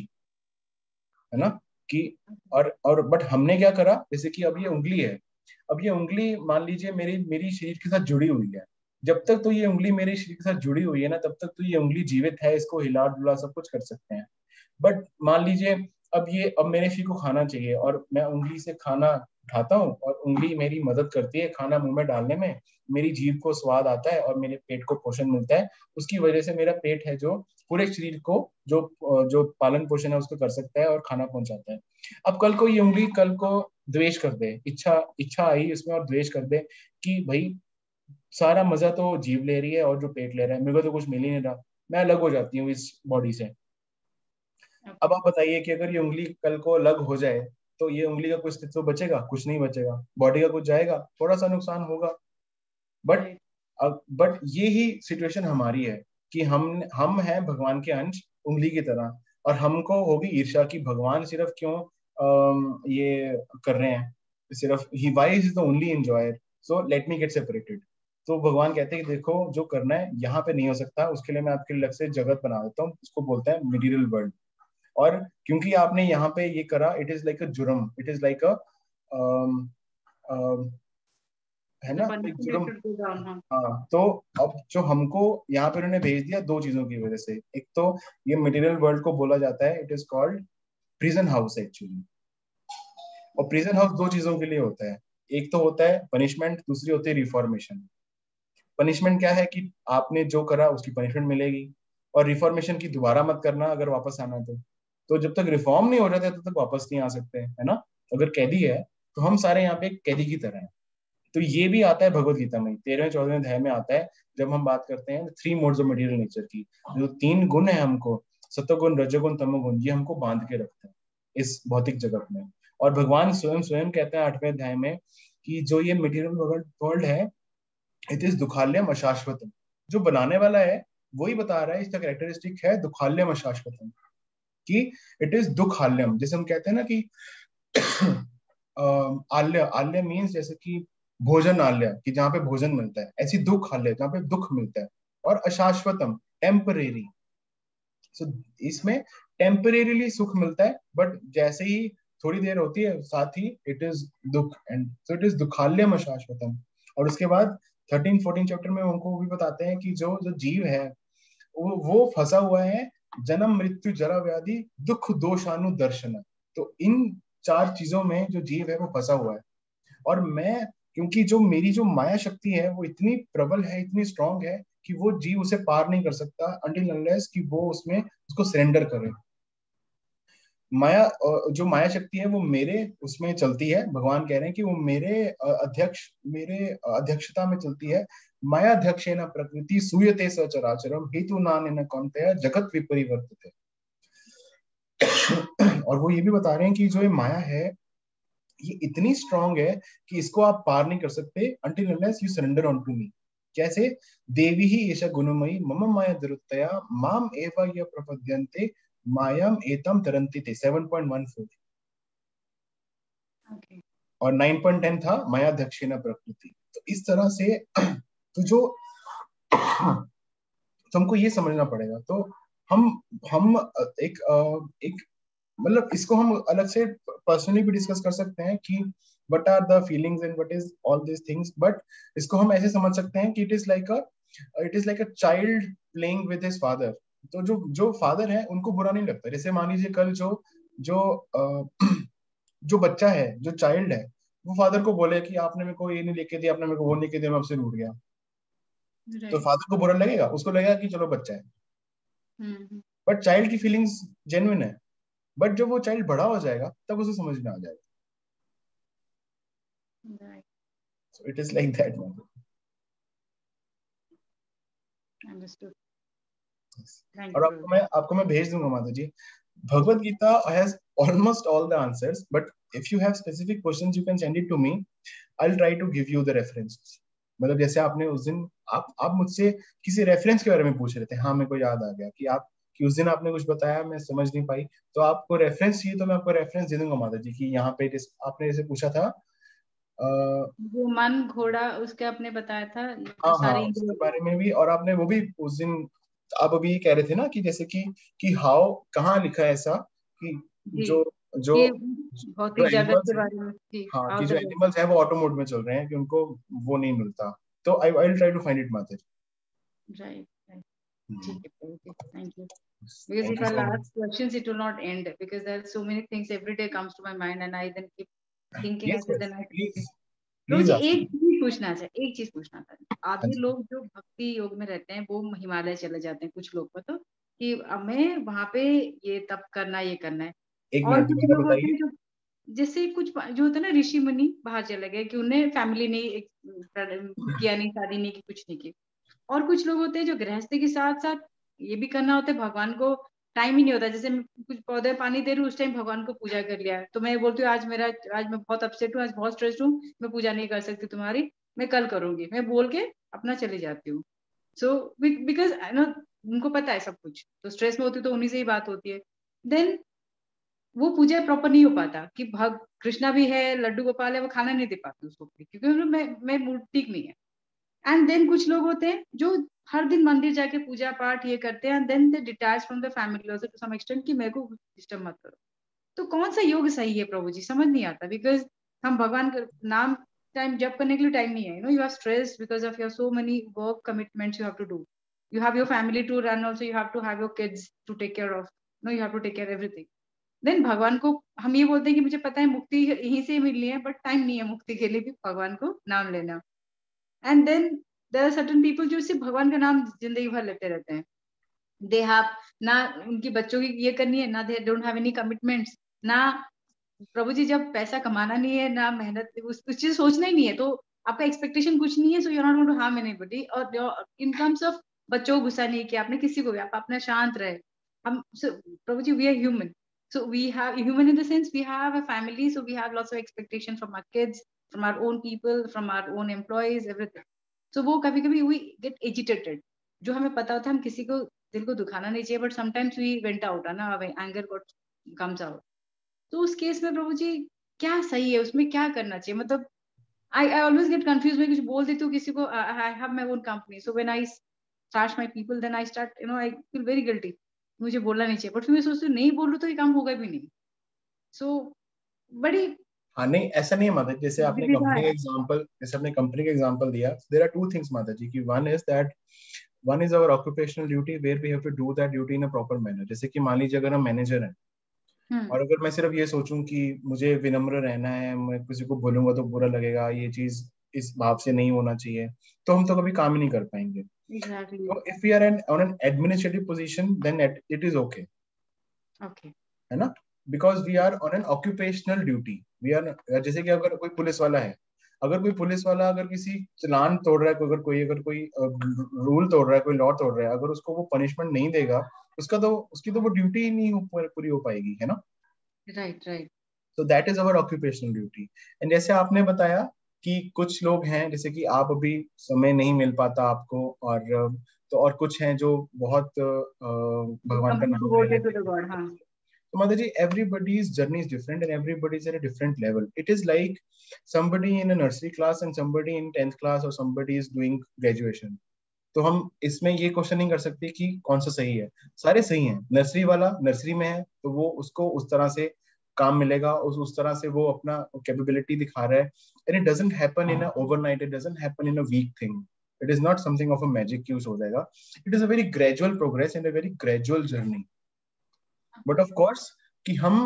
है ना। कि और बट हमने क्या करा, जैसे कि अब ये उंगली है, अब ये उंगली मान लीजिए मेरी शरीर के साथ जुड़ी हुई है। जब तक तो ये उंगली मेरे शरीर के साथ जुड़ी हुई है ना, तब तक तो ये उंगली जीवित है, इसको हिला डुला सब कुछ कर सकते हैं। बट मान लीजिए अब मेरे शरीर को खाना चाहिए और मैं उंगली से खाना उठाता हूँ और उंगली मेरी मदद करती है खाना मुंह में डालने में, मेरी जीभ को स्वाद आता है और मेरे पेट को पोषण मिलता है। उसकी वजह से मेरा पेट है जो पूरे शरीर को जो पालन पोषण है उसको कर सकता है और खाना पहुंचाता है। अब कल को ये उंगली कल को द्वेष कर दे, इच्छा आई इसमें और द्वेष कर दे कि भाई सारा मजा तो जीभ ले रही है और जो पेट ले रहा है, मेरे को तो कुछ मिल ही नहीं रहा, मैं अलग हो जाती हूँ इस बॉडी से। अब आप बताइए कि अगर ये उंगली कल को अलग हो जाए तो ये उंगली का कुछ अस्तित्व बचेगा? कुछ नहीं बचेगा। बॉडी का कुछ जाएगा, थोड़ा सा नुकसान होगा। बट ये ही सिचुएशन हमारी है कि हम हैं भगवान के अंश उंगली की तरह, और हमको होगी ईर्ष्या कि भगवान सिर्फ क्यों ये कर रहे हैं, सिर्फ ही why is the only enjoyer, so let me get separated. तो भगवान कहते हैं कि देखो जो करना है यहाँ पे नहीं हो सकता, उसके लिए मैं आपके लिए अलग से जगत बना देता हूँ, उसको बोलते हैं मटेरियल वर्ल्ड। और क्योंकि आपने यहाँ पे ये करा, इट इज लाइक अ जुर्म, इट इज लाइक अ है ना, एक जुर्म। हाँ, तो अब जो हमको यहाँ पे उन्होंने भेज दिया दो चीजों की वजह से। एक तो ये मटेरियल वर्ल्ड को बोला जाता है, it is called prison house actually. और प्रिजन हाउस दो चीजों के लिए होता है, एक तो होता है पनिशमेंट, दूसरी होती है रिफॉर्मेशन। पनिशमेंट क्या है कि आपने जो करा उसकी पनिशमेंट मिलेगी, और रिफॉर्मेशन की दोबारा मत करना अगर वापस आना तो जब तक रिफॉर्म नहीं हो जाता तब तक वापस नहीं आ सकते, है ना। अगर कैदी है तो हम सारे यहाँ पे कैदी की तरह हैं। तो ये भी आता है भगवत गीता में 13वें-14वें अध्याय में आता है, जब हम बात करते हैं 3 मोड्स ऑफ मटेरियल नेचर की। जो 3 गुण है हमको, सत्वगुण, रजोगुण, तमोगुण, ये हमको बांध के रखते हैं इस भौतिक जगत में। और भगवान स्वयं कहते हैं 8वें अध्याय में कि जो ये मटेरियल वर्ल्ड है, इट इज दुखालयम अशाश्वतम, जो बनाने वाला है वही बता रहा है, इसका कैरेक्टरिस्टिक है दुखाल्यम अशाश्वतम, कि इट इज दुखाल्यम। जैसे हम कहते हैं ना कि आल्य, आल्य मीन्स जैसे कि भोजन आल्य, कि जहाँ पे भोजन मिलता है, ऐसी दुख आल्य जहाँ पे दुख मिलता है। और अशाश्वतम टेम्परेरी, सो इसमें टेम्परेरीली सुख मिलता है, बट जैसे ही थोड़ी देर होती है साथ ही इट इज दुख, एंड सो इट इज दुखाल्यम अशाश्वतम। और उसके बाद 13-14 चैप्टर में उनको वो भी बताते हैं कि जो जो जीव है वो फंसा हुआ है जन्म मृत्यु जरा व्याधि दुख दोषानु दर्शन। तो इन 4 चीजों में जो जीव है वो फंसा हुआ है। और मैं, क्योंकि जो मेरी जो माया शक्ति है वो इतनी प्रबल है, इतनी स्ट्रांग है कि वो जीव उसे पार नहीं कर सकता अनटिल अनलेस कि वो उसमें उसको सरेंडर करे। माया, जो माया शक्ति है वो मेरे उसमें चलती है। भगवान कह रहे हैं कि वो मेरे अध्यक्षता में चलती है। माया अध्यक्षेन प्रकृति सूयते सचराचरम हेतु नानेन कौन्तेय जगत विपरिवर्तते। और वो ये भी बता रहे हैं कि जो ये माया है ये इतनी स्ट्रांग है कि इसको आप पार नहीं कर सकते until unless you surrender onto me। कैसे? देवी ही एषा गुणमयी मम माया दुरुत्तया माम एव य प्रपद्यन्ते मायाम एतम तरन्ति ते। 7.14। Okay. और 9.10 था माया दक्षिण प्रकृति। तो इस तरह से तो जो तो हमको ये समझना पड़ेगा। तो हम एक मतलब इसको हम अलग से पर्सनली भी डिस्कस कर सकते हैं कि what are the feelings and what is all this things, but इसको हम ऐसे समझ सकते हैं कि it is like a child playing with his father. तो जो जो फादर है उनको बुरा नहीं लगता। जैसे मान लीजिए कल जो जो जो बच्चा है, जो चाइल्ड है, वो फादर को बोले कि आपने मेरे को ये नहीं लेके दिया, आपने मेरे को वो लेके दिया, मैं आपसे रूठ गया। तो Right. फादर को बुरा लगेगा, उसको लगेगा कि चलो बच्चा है। हम्म। बट चाइल्ड की फीलिंग्स जेन्युइन है। बट जब वो चाइल्ड बड़ा हो जाएगा तब उसे समझ में आ जाएगा। Right. So it is like that, man. Understood. Thank और you, आपको मैं भेज दूंगा माता जी। Bhagavad Gita has almost all the answers, but if you have specific questions you can send it to me. I'll try to give you the references. मतलब जैसे आपने उस दिन आप मुझसे किसी रेफरेंस के बारे में पूछ रहे थे, हाँ मेरे को याद आ गया कि उस दिन आपने कुछ बताया मैं समझ नहीं पाई, तो आपको रेफरेंस चाहिए तो मैं आपको रेफरेंस दे दूंगा माता जी कि यहाँ पे आपने जैसे पूछा था वो मन घोड़ा उसके आपने बताया था हाँ हाँ सारी उसके बारे में भी। और आपने वो भी उस दिन आप अभी कह रहे थे ना कि जैसे कि हाउ कहाँ लिखा है ऐसा कि जी जो जो ये जो भौतिक जगत एनिमल्स के है, बारे में जी हाँ हाउ कि जो द एनिमल्स है वो ऑटो मोड में चल रहे हैं कि उनको वो नहीं मिलता। तो I will try to find it माता जी। राइट ठीक है okay thank you because thank if you I'll so ask much. questions it will not end because there are so many things every day comes to my mind and I then keep thinking yes as if yes then I please तो प्लीज जी आस्क। एक चीज पूछना था आधे लोग जो भक्ति योग में रहते हैं वो हिमालय चले जाते हैं कुछ लोग को तो कि मैं वहां पे ये तप करना ये करना है एक और मिनट कुछ दोबारा लोग होते बताइए। हैं जो जैसे कुछ जो होता है ना ऋषि मुनि बाहर चले गए कि उन्हें फैमिली नहीं किया नहीं शादी नहीं की कुछ नहीं की और कुछ लोग होते हैं जो गृहस्थी के साथ साथ ये भी करना होता है भगवान को टाइम ही नहीं होता जैसे मैं कुछ पौधे पानी दे रही हूँ उस टाइम भगवान को पूजा कर लिया तो मैं बोलती हूँ आज मैं बहुत अपसेट हूँ आज बहुत स्ट्रेस हूँ मैं पूजा नहीं कर सकती तुम्हारी मैं कल करूंगी मैं बोल के अपना चली जाती हूँ सो बिकॉज नो उनको पता है सब कुछ तो स्ट्रेस में होती तो उन्हीं से ही बात होती है देन वो पूजा प्रॉपर नहीं हो पाता कि भग कृष्णा भी है लड्डू गोपाल है वो खाना नहीं दे पाते उसको क्योंकि मैं मूड ठीक नहीं है एंड देन कुछ लोग होते हैं जो हर दिन मंदिर जाके पूजा पाठ ये करते हैं and then they detach from the family also to some extent कि मेरे को डिस्टर्ब मत करो तो कौन सा योग सही है प्रभु जी समझ नहीं आता बिकॉज हम भगवान का नाम टाइम जप करने के लिए टाइम नहीं है you are stress because of your so many work commitments you have to do you have your family to run also you have to have your kids to take care of you have to take care everything then भगवान को हम ये बोलते हैं कि मुझे पता है मुक्ति यहीं से मिलनी है बट टाइम नहीं है मुक्ति के लिए भी भगवान को नाम लेना and then there are certain people जो सिर्फ भगवान का नाम जिंदगी भर लेते रहते हैं दे हैव ना उनकी बच्चों की ये करनी है ना they don't have any commitments ना प्रभु जी जब पैसा कमाना नहीं है ना मेहनत उस चीज सोचना ही नहीं है तो आपका एक्सपेक्टेशन कुछ नहीं है so you are not going to harm anybody और इन टर्म्स ऑफ बच्चों को गुस्सा नहीं किया आपने किसी को भी आप अपना शांत रहे हम प्रभु जी we are human so we have human in the sense we have a family so we have lots of expectation from our kids from our own people from our own employees everything so wo kabhi kabhi we get agitated जो हमें पता होता है हम किसी को दिल को दुखाना नहीं चाहिए, but sometimes we vent out है ना, एंगर गॉट कम्स आउट। तो उस केस में प्रभु जी क्या सही है, उसमें क्या करना चाहिए? मतलब I always get confused, मैं कुछ बोल देती हूँ किसी को, I have my own company, so when I trash my people, then I start, I feel very guilty, मुझे बोलना नहीं चाहिए, बट फिर मैं सोचती हूँ नहीं बोलूँ तो ये काम होगा भी नहीं। So बड़ी हाँ नहीं, ऐसा नहीं है माता जी, जैसे आपने विविधा कंपनी का है। एग्जांपल, जैसे आपने कंपनी का एग्जांपल दिया, देयर आर टू थिंग्स माता जी, कि one is our occupational duty where we have to do that duty in a proper manner. जैसे कि मान लीजिए अगर हम मैनेजर हैं और अगर मैं सिर्फ ये सोचूं कि मुझे विनम्र रहना है, मैं किसी को बोलूंगा तो बुरा लगेगा, ये चीज इस भाव से नहीं होना चाहिए, तो हम तो कभी काम ही नहीं कर पाएंगे। Exactly. तो if we are on an administrative position then it is okay, Okay. है ना, because we are on an occupational duty. We are, जैसे कि अगर कोई पुलिस वाला है, अगर कोई पुलिस वाला अगर किसी चालान तोड़ रहा है, अगर कोई रूल तोड़ रहा है, कोई लॉ तोड़ रहा है, अगर उसको वो पनिशमेंट नहीं देगा, उसकी तो वो ड्यूटी ही नहीं पूरी हो पाएगी, है ना। Right, right. तो that is our occupational duty. And जैसे आपने बताया कि कुछ लोग हैं, जैसे कि आप अभी समय नहीं मिल पाता आपको, और कुछ हैं जो बहुत भगवान का Complete नाम ले devoted to लेते the हैं। God, हाँ। So Mataji, everybody's journey is different and everybody's at a different level. It is like somebody in a nursery class and somebody in 10th class or somebody is doing graduation. तो हम इसमें ये क्वेश्चन नहीं कर सकते कि कौन सा सही है, सारे सही हैं। नर्सरी वाला नर्सरी में है तो वो उसको उस तरह से काम मिलेगा, उस तरह से वो अपना कैपेबिलिटी दिखा रहा है। And it doesn't happen in a overnight, it doesn't happen in a week thing, it is not something of a magic use हो जाएगा। It is a very gradual progress and a very gradual journey. But of course कि हम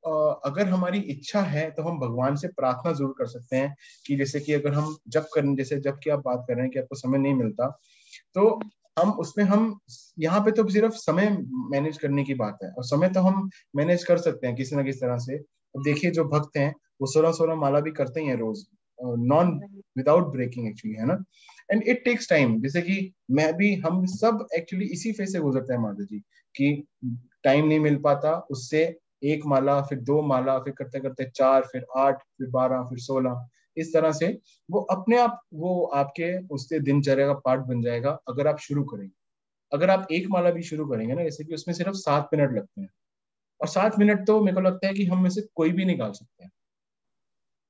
अगर हमारी इच्छा है तो हम भगवान से प्रार्थना जरूर कर सकते हैं कि जैसे कि अगर हम जब की आप बात कर रहे हैं कि आपको समय नहीं मिलता, तो हम यहाँ पे तो सिर्फ समय मैनेज करने की बात है, और समय तो हम मैनेज कर सकते हैं किसी ना किसी तरह से। अब देखिए जो भक्त हैं वो 16 माला भी करते ही हैं रोज, नॉन विदाउट ब्रेकिंग एक्चुअली, है ना। एंड इट टेक्स टाइम, जैसे कि मैं भी, हम सब एक्चुअली इसी फेज से गुजरते हैं माता जी, कि टाइम नहीं मिल पाता, उससे 1 माला, फिर 2 माला, फिर करते करते 4, फिर 8, फिर 12, फिर 16, इस तरह से वो अपने आप वो आपके उससे दिनचर्या का पार्ट बन जाएगा अगर आप शुरू करेंगे। अगर आप 1 माला भी शुरू करेंगे ना, जैसे कि उसमें सिर्फ 7 मिनट लगते हैं, और 7 मिनट तो मेरे को लगता है कि हम में से कोई भी निकाल सकते हैं।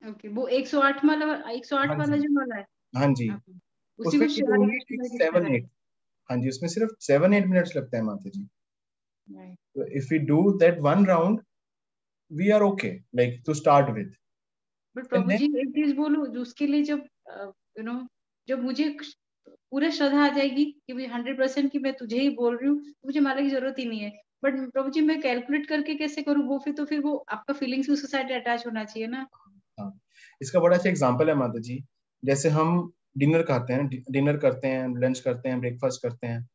Okay, वो 108 वाला, 108 हाँ वाला जी, जो वाला है। हाँ जी, Okay. उसी उसमें को it Hare only Krishna takes Hare Krishna 7-8, करें। हाँ जी, उसमें सिर्फ 7-8 मिनट्स लगता है माता जी। Right. If we do that 1 round we are okay, like to start with. But and प्रभु जी एक चीज बोलूं, जो उसके लिए जब यू नो जब मुझे पूरा श्रद्धा आ जाएगी कि मुझे 100% कि मैं तुझे ही बोल रही हूँ, तो मुझे माला की जरूरत ही नहीं है। बट प्रभु जी मैं कैलकुलेट करके कैसे करूँ वो, फिर वो आपका फीलिंग्स भी उसके साथ अटैच होना चाहिए ना। हाँ, इसका बड़ा अच्छा एग्जांपल है माता जी, जैसे हम डिनर खाते हैं, डिनर करते हैं, लंच करते हैं, ब्रेकफास्ट करते हैं,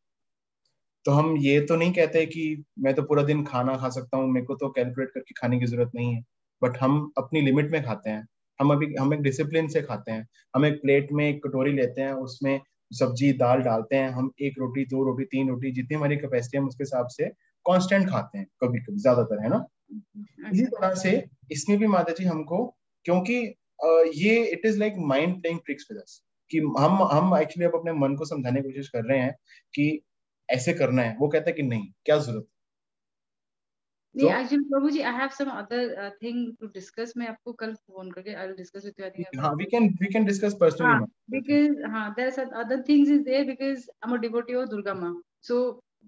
तो हम ये तो नहीं कहते कि मैं तो पूरा दिन खाना खा सकता हूँ, मेरे को तो कैलकुलेट करके खाने की जरूरत नहीं है। बट हम अपनी लिमिट में खाते हैं, हम एक डिसिप्लिन से खाते हैं। हम एक प्लेट में एक कटोरी लेते हैं, उसमें सब्जी दाल डालते हैं, हम 1 रोटी 2 रोटी 3 रोटी जितनी हमारी कैपेसिटी है हम उसके हिसाब से कांस्टेंट खाते हैं, कभी कभी ज्यादातर, है ना। इसी अच्छा। तरह से इसमें भी माता जी हमको, क्योंकि ये it is like mind playing tricks with us, कि हम एक्चुअली अब अपने मन को समझाने की कोशिश कर रहे हैं कि ऐसे करना है, वो कहता है कि नहीं, क्या जरूरत है। नहीं तो एक्चुअली प्रभु जी I have some other thing to discuss, मैं आपको कल फोन करके I will discuss with you, I think हाँ, वी कैन डिस्कस पर्सनली। हाँ, because हाँ there are some other things is there because I'm a devotee of Durga माँ, so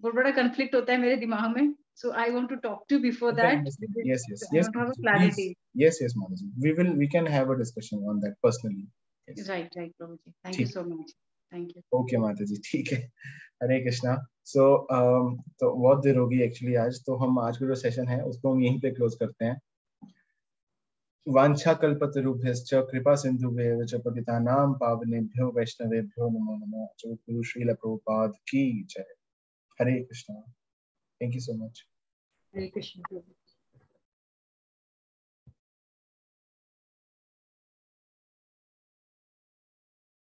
बहुत बड़ा conflict होता है मेरे दिमाग में, so I want to talk to you before that because yes yes I yes want to have a please, clarity. yes Mataji, we can have a discussion on that personally, yes। Right, right, प्रभु जी, thank you ठीक, so much, thank you. Okay माता जी, ठीक है। हरे कृष्णा। सो तो बहुत देर होगी एक्चुअली आज, तो हम आज का जो सेशन है उसको हम यहीं पे क्लोज करते हैं। वांछा कल्पतरुभ्यश्च कृपा सिंधुभ्येव च पतितानां पावनेभ्यो वैष्णवेभ्यो नमो नमः। जो गुरु श्रील प्रभुपाद की जय। Hare Krishna. Thank you so much. Hare Krishna.